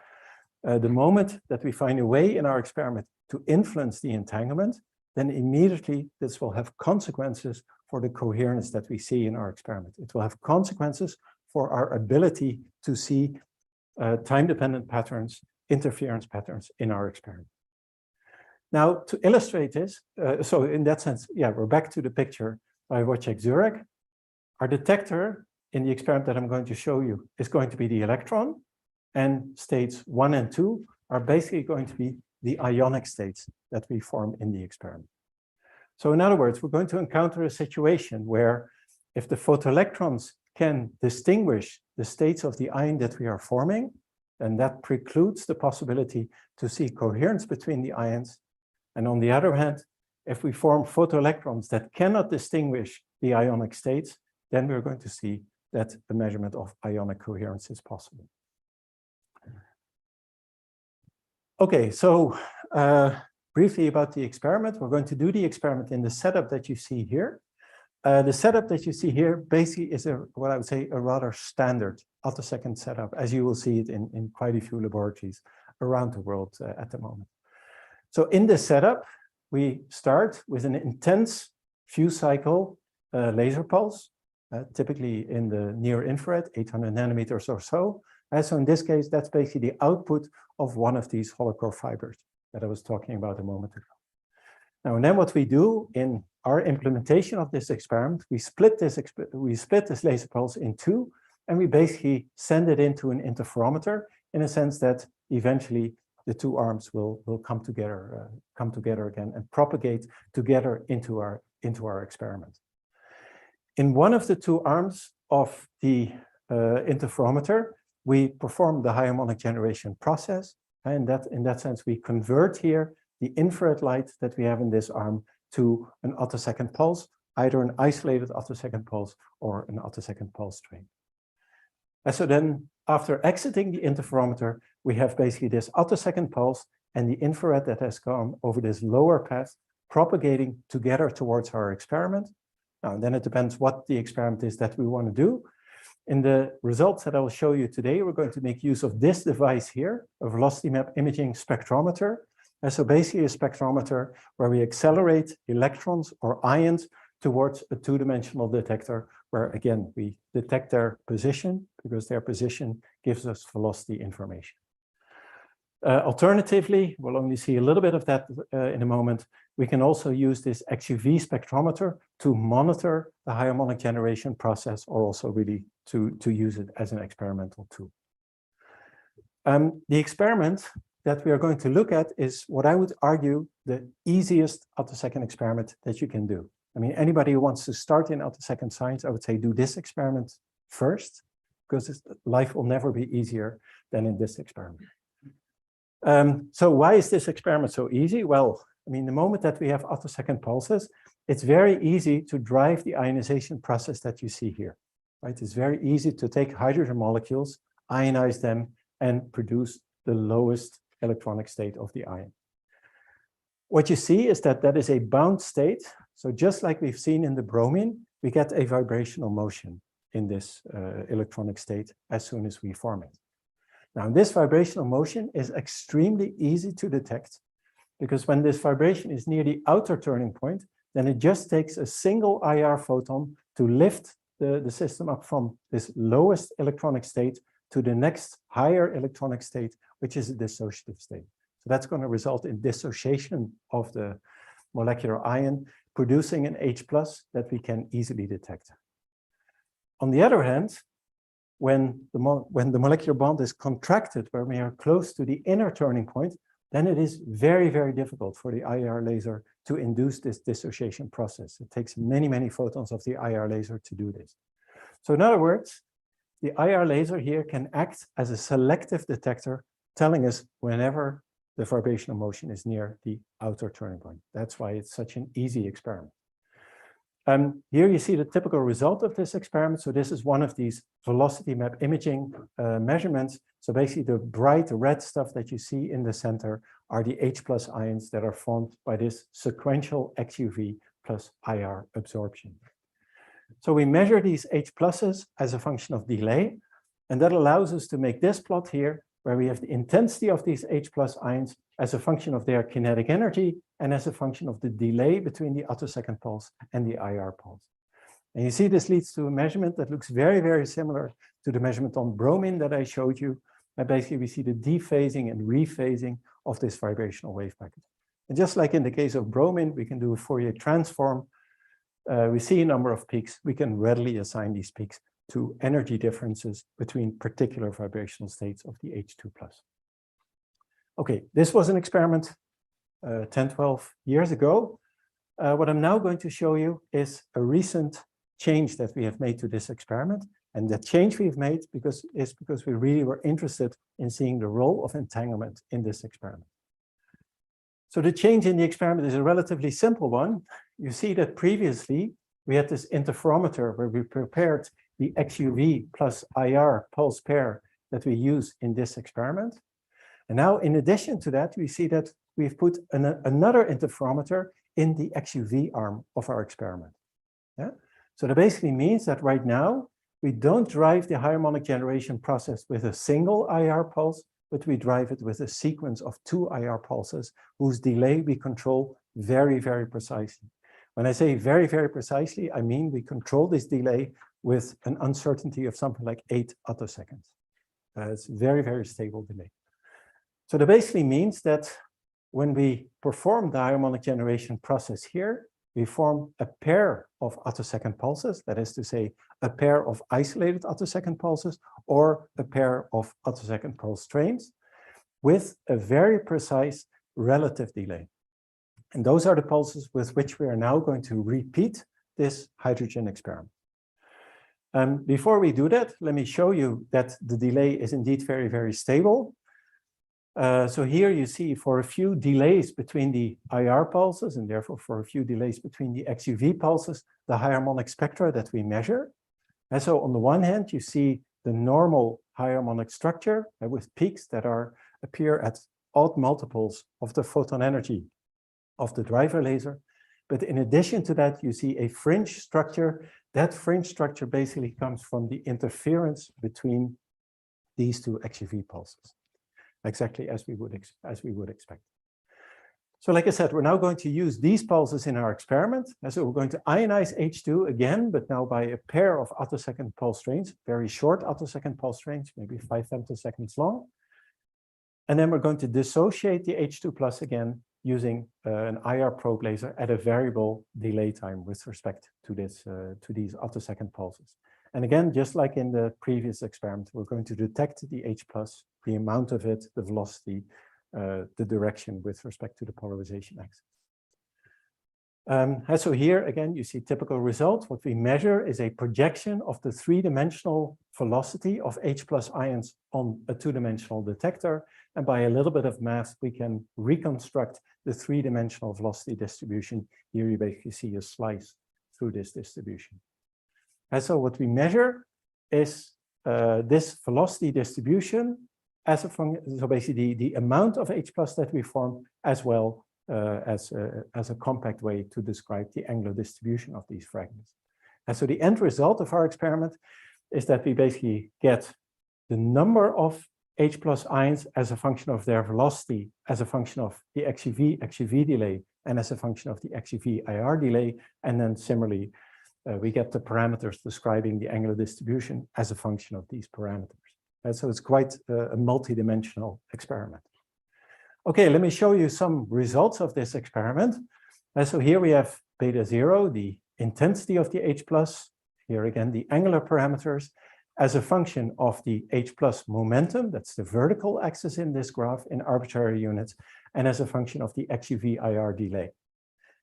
the moment that we find a way in our experiment to influence the entanglement, then immediately this will have consequences for the coherence that we see in our experiment. It will have consequences for our ability to see time-dependent patterns, interference patterns in our experiment. Now, to illustrate this, so in that sense, yeah, we're back to the picture by Wojciech. Our detector in the experiment that I'm going to show you is going to be the electron, and states 1 and 2 are basically going to be the ionic states that we form in the experiment. So in other words, we're going to encounter a situation where if the photoelectrons can distinguish the states of the ion that we are forming, then that precludes the possibility to see coherence between the ions. And on the other hand, if we form photoelectrons that cannot distinguish the ionic states, then we're going to see that the measurement of ionic coherence is possible. Okay, so briefly about the experiment. We're going to do the experiment in the setup that you see here. The setup that you see here basically is what I would say a rather standard attosecond setup, as you will see it in quite a few laboratories around the world at the moment. So in this setup, we start with an intense few cycle laser pulse, typically in the near infrared, 800 nanometers or so. So in this case, that's basically the output of one of these hollow core fibers that I was talking about a moment ago. Now, and then what we do in our implementation of this experiment, we split this laser pulse in two, and we basically send it into an interferometer in a sense that eventually the two arms will come together again and propagate together into our experiment. In one of the two arms of the interferometer, we perform the harmonic generation process, and in that sense we convert here the infrared light that we have in this arm to an attosecond pulse, either an isolated attosecond pulse or an attosecond pulse train. And so then after exiting the interferometer, we have basically this attosecond pulse and the infrared that has gone over this lower path propagating together towards our experiment. Now, then it depends what the experiment is that we want to do. In the results that I will show you today, we're going to make use of this device here, a velocity map imaging spectrometer. And so basically a spectrometer where we accelerate electrons or ions towards a two-dimensional detector, where again, we detect their position because their position gives us velocity information. Alternatively, we'll only see a little bit of that in a moment. We can also use this XUV spectrometer to monitor the harmonic generation process, or also really to use it as an experimental tool. The experiment that we are going to look at is what I would argue the easiest attosecond experiment that you can do. I mean, anybody who wants to start in attosecond science, I would say do this experiment first, because life will never be easier than in this experiment. So why is this experiment so easy? Well, I mean, the moment that we have attosecond pulses, it's very easy to drive the ionization process that you see here, right? It's very easy to take hydrogen molecules, ionize them, and produce the lowest electronic state of the ion. What you see is that that is a bound state. So just like we've seen in the bromine, we get a vibrational motion in this electronic state as soon as we form it. Now, this vibrational motion is extremely easy to detect, because when this vibration is near the outer turning point, then it just takes a single IR photon to lift the system up from this lowest electronic state to the next higher electronic state, which is a dissociative state. So that's going to result in dissociation of the molecular ion, producing an H+ that we can easily detect. On the other hand, when the molecular bond is contracted, where we are close to the inner turning point, then it is very, very difficult for the IR laser to induce this dissociation process. It takes many, many photons of the IR laser to do this. So in other words, the IR laser here can act as a selective detector, telling us whenever the vibrational motion is near the outer turning point. That's why it's such an easy experiment. Here you see the typical result of this experiment. So this is one of these velocity map imaging measurements. So basically the bright red stuff that you see in the center are the H+ ions that are formed by this sequential XUV plus IR absorption. So we measure these H+ as a function of delay, and that allows us to make this plot here, where we have the intensity of these H+ ions as a function of their kinetic energy and as a function of the delay between the attosecond pulse and the IR pulse. And you see this leads to a measurement that looks very, very similar to the measurement on bromine that I showed you. And basically we see the dephasing and rephasing of this vibrational wave packet. And just like in the case of bromine, we can do a Fourier transform. We see a number of peaks. We can readily assign these peaks to energy differences between particular vibrational states of the H2+. Okay, this was an experiment 10, 12 years ago. What I'm now going to show you is a recent change that we have made to this experiment. And the change we've made is because we really were interested in seeing the role of entanglement in this experiment. So the change in the experiment is a relatively simple one. You see that previously we had this interferometer where we prepared the XUV plus IR pulse pair that we use in this experiment. And now, in addition to that, we see that we've put another interferometer in the XUV arm of our experiment. Yeah? So that basically means that right now, we don't drive the harmonic generation process with a single IR pulse, but we drive it with a sequence of 2 IR pulses whose delay we control very, very precisely. When I say very, very precisely, I mean we control this delay with an uncertainty of something like 8 attoseconds. It's very, very stable delay. So that basically means that when we perform the harmonic generation process here, we form a pair of attosecond pulses, that is to say, a pair of isolated attosecond pulses or a pair of attosecond pulse trains with a very precise relative delay. And those are the pulses with which we are now going to repeat this hydrogen experiment. Before we do that, let me show you that the delay is indeed very, very stable. So here you see for a few delays between the IR pulses, and therefore for a few delays between the XUV pulses, the harmonic spectra that we measure. And so on the one hand, you see the normal harmonic structure with peaks that appear at odd multiples of the photon energy of the driver laser. But in addition to that, you see a fringe structure. That fringe structure basically comes from the interference between these two XUV pulses, exactly as we would expect. So like I said, we're now going to use these pulses in our experiment. And so we're going to ionize H2 again, but now by a pair of attosecond pulse trains, very short attosecond pulse trains, maybe 5 femtoseconds long. And then we're going to dissociate the H2 plus again using an IR probe laser at a variable delay time with respect to these attosecond pulses. And again, just like in the previous experiment, we're going to detect the H plus, the amount of it, the velocity, the direction with respect to the polarization axis. And so here again, you see typical results. What we measure is a projection of the three-dimensional velocity of H plus ions on a two-dimensional detector. And by a little bit of math, we can reconstruct the three-dimensional velocity distribution. Here you basically see a slice through this distribution. And so what we measure is this velocity distribution as a function, so basically the amount of H plus that we form, as well as a compact way to describe the angular distribution of these fragments. And so the end result of our experiment is that we basically get the number of H plus ions as a function of their velocity, as a function of the XUV delay, and as a function of the XUV IR delay. And then similarly, we get the parameters describing the angular distribution as a function of these parameters. And so it's quite a multi-dimensional experiment. Okay, let me show you some results of this experiment. And so here we have beta 0, the intensity of the H plus. Here again, the angular parameters as a function of the H plus momentum, that's the vertical axis in this graph in arbitrary units, and as a function of the XUV IR delay.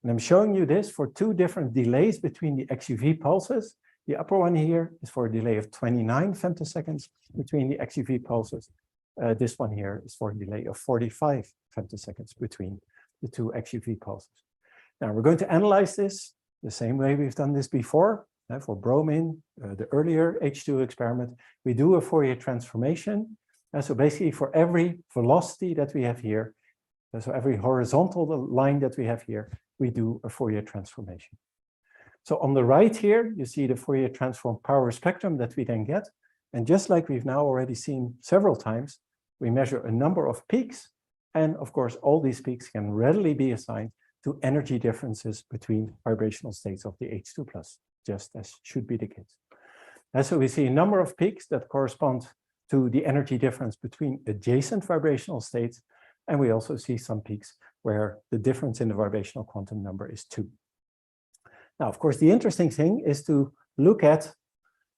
And I'm showing you this for two different delays between the XUV pulses. The upper one here is for a delay of 29 femtoseconds between the XUV pulses. This one here is for a delay of 45 femtoseconds between the two XUV pulses. Now we're going to analyze this the same way we've done this before. For bromine, the earlier H2 experiment, we do a Fourier transformation. And so basically for every velocity that we have here, so every horizontal line that we have here, we do a Fourier transformation. So on the right here, you see the Fourier transform power spectrum that we then get. And just like we've now already seen several times, we measure a number of peaks. And of course, all these peaks can readily be assigned to energy differences between vibrational states of the H2 plus, just as should be the case. And so we see a number of peaks that correspond to the energy difference between adjacent vibrational states. And we also see some peaks where the difference in the vibrational quantum number is 2. Now, of course, the interesting thing is to look at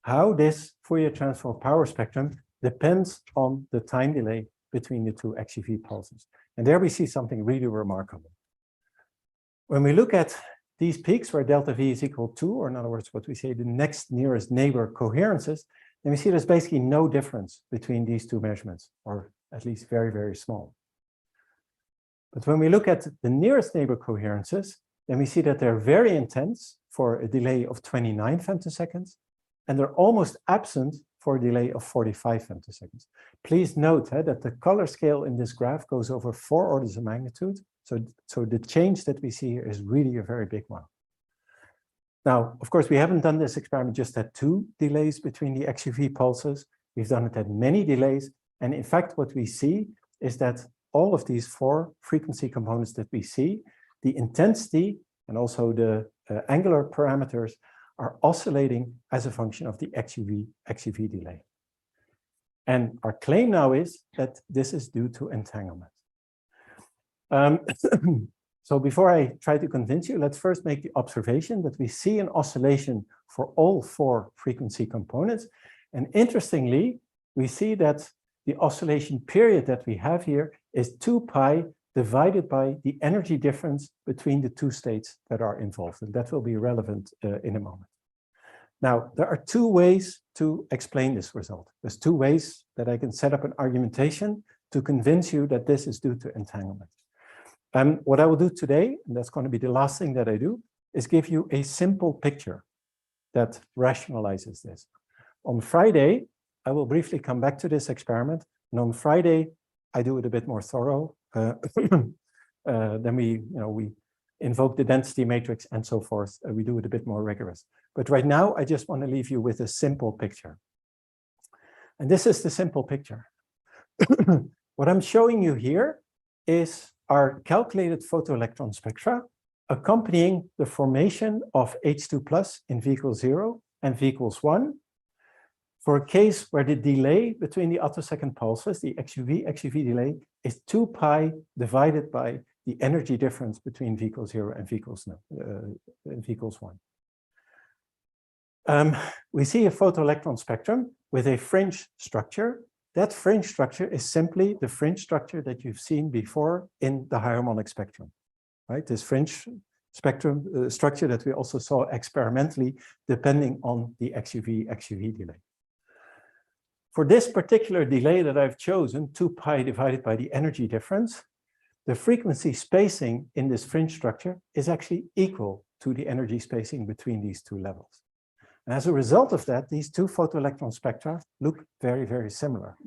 how this Fourier transform power spectrum depends on the time delay between the two XUV pulses. And there we see something really remarkable. When we look at these peaks where delta V is equal to, or in other words, what we say the next nearest neighbor coherences, then we see there's basically no difference between these two measurements, or at least very, very small. But when we look at the nearest neighbor coherences, then we see that they're very intense for a delay of 29 femtoseconds, and they're almost absent for a delay of 45 femtoseconds. Please note that the color scale in this graph goes over 4 orders of magnitude. So the change that we see here is really a very big one. Now, of course, we haven't done this experiment just at 2 delays between the XUV pulses. We've done it at many delays. And in fact, what we see is that all of these 4 frequency components that we see, the intensity and also the angular parameters are oscillating as a function of the XUV delay. And our claim now is that this is due to entanglement. So before I try to convince you, let's first make the observation that we see an oscillation for all 4 frequency components. And interestingly, we see that the oscillation period that we have here is 2 pi divided by the energy difference between the 2 states that are involved. And that will be relevant in a moment. Now, there are 2 ways to explain this result. There's 2 ways that I can set up an argumentation to convince you that this is due to entanglement. What I will do today, and that's going to be the last thing that I do, is give you a simple picture that rationalizes this. On Friday, I will briefly come back to this experiment, and on Friday, I do it a bit more thorough. Then we invoke the density matrix and so forth. We do it a bit more rigorous. But right now, I just want to leave you with a simple picture. And this is the simple picture. What I'm showing you here is our calculated photoelectron spectra accompanying the formation of H2 plus in V equals 0 and V equals 1 for a case where the delay between the attosecond pulses, the XUV delay, is 2 pi divided by the energy difference between V equals 0 and V equals 1. We see a photoelectron spectrum with a fringe structure. That fringe structure is simply the fringe structure that you've seen before in the harmonic spectrum, right? This fringe spectrum structure that we also saw experimentally depending on the XUV delay. For this particular delay that I've chosen, 2 pi divided by the energy difference, the frequency spacing in this fringe structure is actually equal to the energy spacing between these two levels. And as a result of that, these two photoelectron spectra look very, very similar.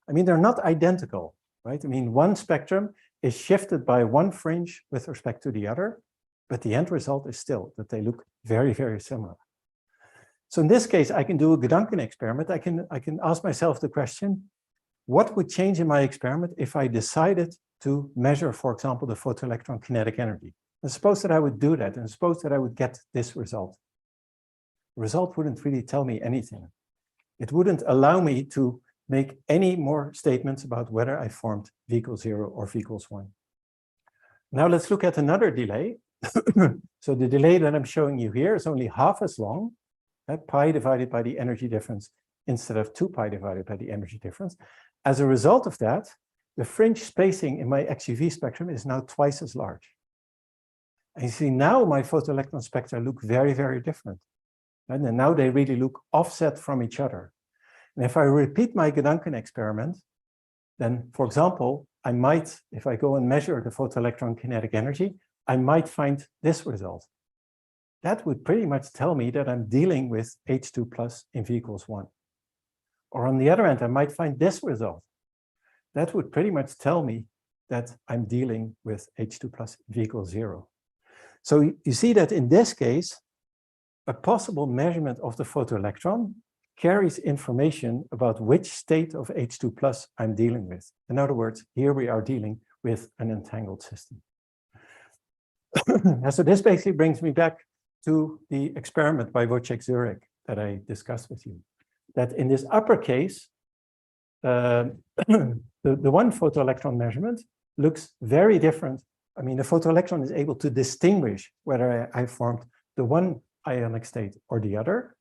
I mean, they're not identical, right? I mean, one spectrum is shifted by one fringe with respect to the other, but the end result is still that they look very, very similar. So in this case, I can do a Gedanken experiment. I can ask myself the question, what would change in my experiment if I decided to measure, for example, the photoelectron kinetic energy? And suppose that I would do that, and suppose that I would get this result. The result wouldn't really tell me anything. It wouldn't allow me to make any more statements about whether I formed V equals 0 or V equals 1. Now let's look at another delay. So the delay that I'm showing you here is only half as long, pi divided by the energy difference instead of 2 pi divided by the energy difference. As a result of that, the fringe spacing in my XUV spectrum is now twice as large. And you see now my photoelectron spectra look very, very different. And then now they really look offset from each other. And if I repeat my Gedanken experiment, then, for example, I might, if I go and measure the photoelectron kinetic energy, I might find this result. That would pretty much tell me that I'm dealing with H2 plus in V equals 1. Or on the other hand, I might find this result. That would pretty much tell me that I'm dealing with H2 plus V equals 0. So you see that in this case, a possible measurement of the photoelectron carries information about which state of H2 plus I'm dealing with. In other words, here we are dealing with an entangled system. And so this basically brings me back to the experiment by Wojciech Zurek that I discussed with you. That in this upper case, the one photoelectron measurement looks very different. I mean, the photoelectron is able to distinguish whether I formed the one ionic state or the other.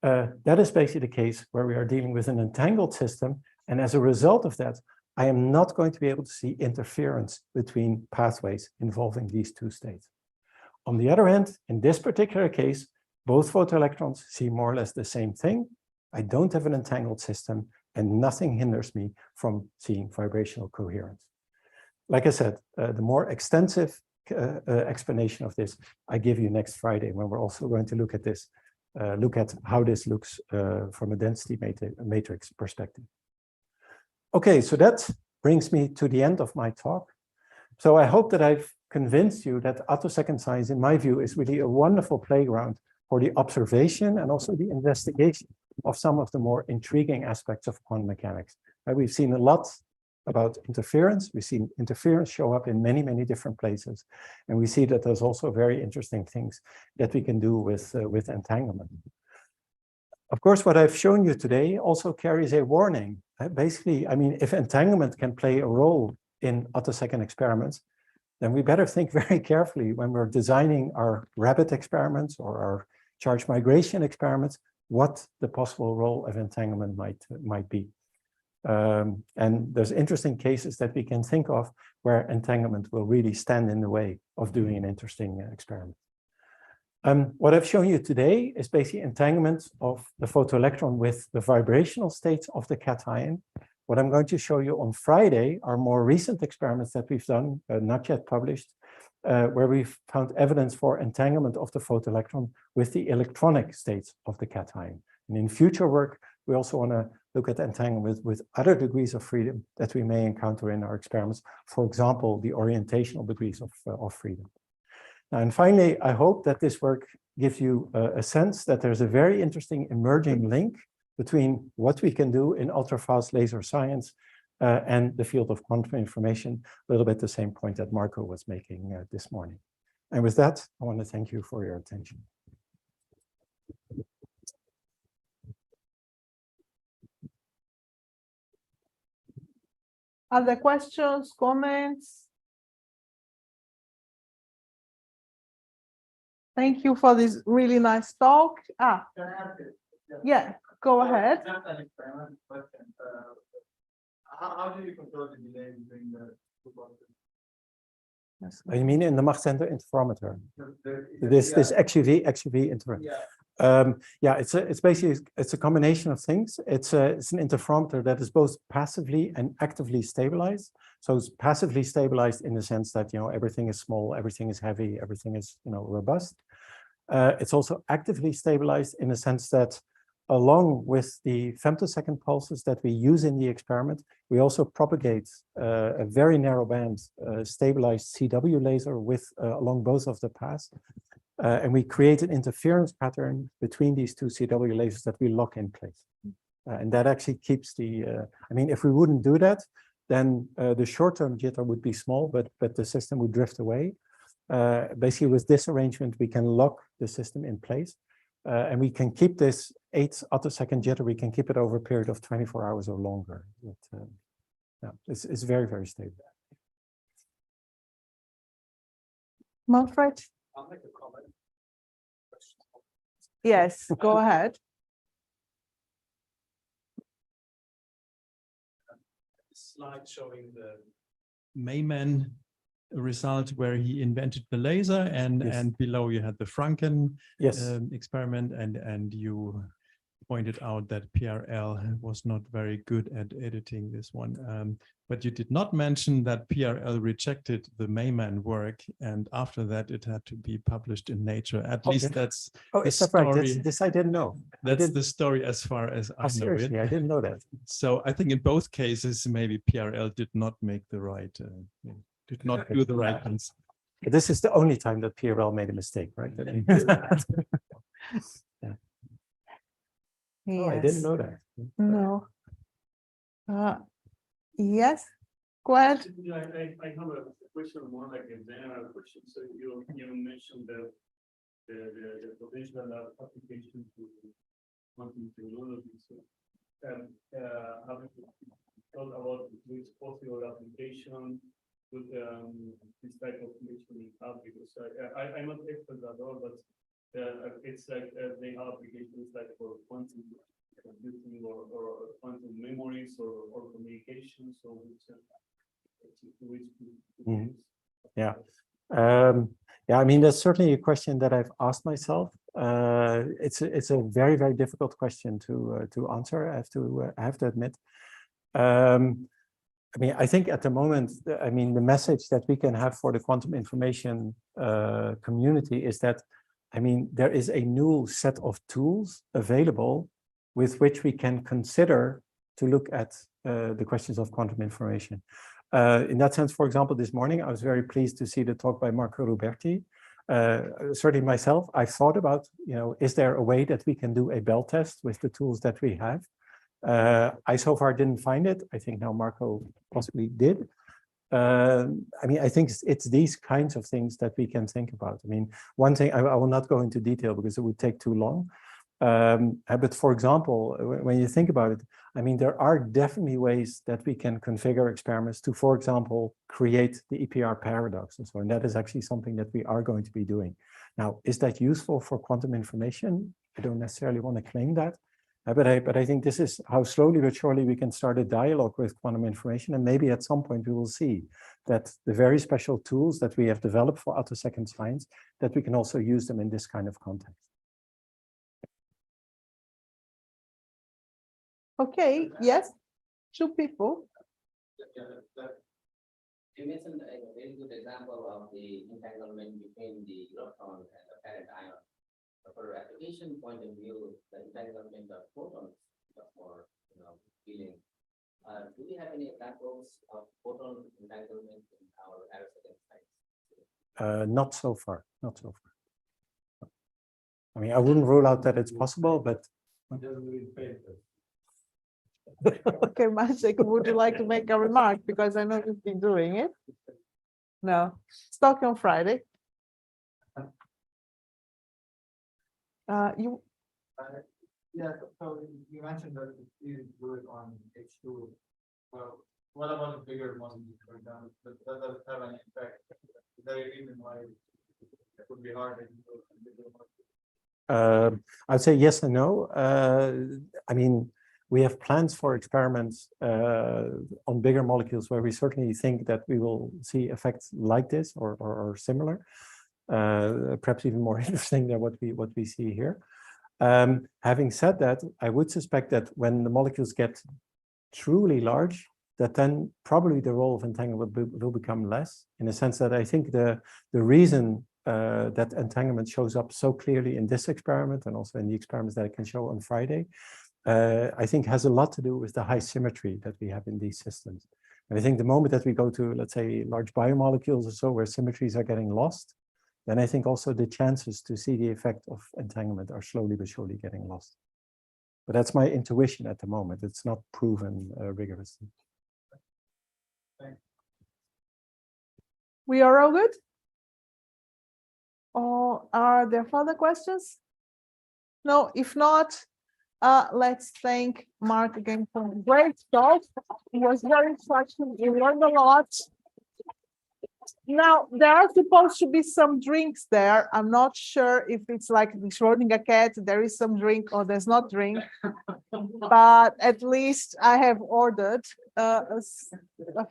That is basically the case where we are dealing with an entangled system. And as a result of that, I am not going to be able to see interference between pathways involving these two states. On the other hand, in this particular case, both photoelectrons see more or less the same thing. I don't have an entangled system, and nothing hinders me from seeing vibrational coherence. Like I said, the more extensive explanation of this I give you next Friday, when we're also going to look at this, look at how this looks from a density matrix perspective. Okay, so that brings me to the end of my talk. So I hope that I've convinced you that attosecond science, in my view, is really a wonderful playground for the observation and also the investigation of some of the more intriguing aspects of quantum mechanics. We've seen a lot about interference. We've seen interference show up in many, many different places. And we see that there's also very interesting things that we can do with entanglement. Of course, what I've shown you today also carries a warning. Basically, I mean, if entanglement can play a role in attosecond experiments, then we better think very carefully when we're designing our rabbit experiments or our charge migration experiments, what the possible role of entanglement might be. And there's interesting cases that we can think of where entanglement will really stand in the way of doing an interesting experiment. What I've shown you today is basically entanglement of the photoelectron with the vibrational states of the cation. What I'm going to show you on Friday are more recent experiments that we've done, not yet published, where we've found evidence for entanglement of the photoelectron with the electronic states of the cation. And in future work, we also want to look at entanglement with other degrees of freedom that we may encounter in our experiments. For example, the orientational degrees of freedom. Now, and finally, I hope that this work gives you a sense that there's a very interesting emerging link between what we can do in ultrafast laser science and the field of quantum information, a little bit the same point that Marco was making this morning. And with that, I want to thank you for your attention. Other questions, comments? Thank you for this really nice talk. Yeah, go ahead. How do you control the delay between the two processes? Yes. You mean in the Mach center interferometer? This XUV interferometer. Yeah, it's basically a combination of things. It's an interferometer that is both passively and actively stabilized. So it's passively stabilized in the sense that everything is small, everything is heavy, everything is robust. It's also actively stabilized in the sense that along with the femtosecond pulses that we use in the experiment, we also propagate a very narrow band stabilized CW laser with along both of the paths. And we create an interference pattern between these two CW lasers that we lock in place. And that actually keeps the, I mean, if we wouldn't do that, then the short-term jitter would be small, but the system would drift away. Basically, with this arrangement, we can lock the system in place. And we can keep this 8 attosecond jitter, we can keep it over a period of 24 hours or longer. Yeah, it's very, very stable. Manfred? I'll make a comment. Yes, go ahead. Slide showing the Mayman result where he invented the laser, and Yes. and below you had the Franken Yes. experiment, and you pointed out that PRL was not very good at editing this one, but you did not mention that PRL rejected the Mayman work, and after that it had to be published in Nature. At least that's the Is that right? story. This I didn't know. That's the story as far as I know Seriously, it. I didn't know that. So I think in both cases, maybe PRL did not make the right, did not do the right things. But this is the only time that PRL made a mistake, right? Yeah. Yes. Oh, I didn't know that. No. Yes, go ahead. Yeah, I have a question, more like a general question. So you mentioned the potential application to quantum technology. So have you thought about which possible application with this type of mission we have? Because I'm not expert at all, but it's like they have applications like for quantum computing or quantum memories or communication. So which Yeah. Yeah, I mean, that's certainly a question that I've asked myself. It's a very, very difficult question to answer. I have to admit. I mean, I think at the moment, I mean, the message that we can have for the quantum information community is that, I mean, there is a new set of tools available with which we can consider to look at the questions of quantum information. In that sense, for example, this morning, I was very pleased to see the talk by Marco Ruberti. Certainly myself, I thought about, is there a way that we can do a Bell test with the tools that we have? I so far didn't find it. I think now Marco possibly did. I mean, I think it's these kinds of things that we can think about. I mean, one thing, I will not go into detail because it would take too long. But for example, when you think about it, I mean, there are definitely ways that we can configure experiments to, for example, create the EPR paradox and so on. That is actually something that we are going to be doing. Now, is that useful for quantum information? I don't necessarily want to claim that. But I think this is how slowly but surely we can start a dialogue with quantum information. And maybe at some point we will see that the very special tools that we have developed for attosecond science, that we can also use them in this kind of context. Okay, yes. Two people. You mentioned a very good example of the entanglement between the electron and the parent ion. But for application point of view, the entanglement of photons is more, appealing. Do we have any examples of photon entanglement in our Attosecond sites? Not so far. Not so far. I mean, I wouldn't rule out that it's possible, but. Okay, Maciek, would you like to make a remark? Because I know you've been doing it. No, it's talking on Friday. You, Yeah, so you mentioned that you do it on H2. Well, what about the bigger molecules, for example? That doesn't have any effect. Is there a reason why it would be hard to do it on bigger molecules? I'd say yes and no. I mean, we have plans for experiments on bigger molecules where we certainly think that we will see effects like this or similar, perhaps even more interesting than what we see here. Having said that, I would suspect that when the molecules get truly large, that then probably the role of entanglement will become less, in the sense that I think the reason that entanglement shows up so clearly in this experiment and also in the experiments that I can show on Friday, I think has a lot to do with the high symmetry that we have in these systems. And I think the moment that we go to, let's say, large biomolecules or so, where symmetries are getting lost, then I think also the chances to see the effect of entanglement are slowly but surely getting lost. But that's my intuition at the moment. It's not proven rigorously. we are all good? Or are there further questions? No, if not, let's thank Marc again for a great talk. It was very instructive. We learned a lot. Now, there are supposed to be some drinks there. I'm not sure if it's like the Schrödinger cat, there is some drink or there's not drink. But at least I have ordered a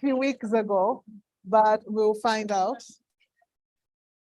few weeks ago, but we'll find out.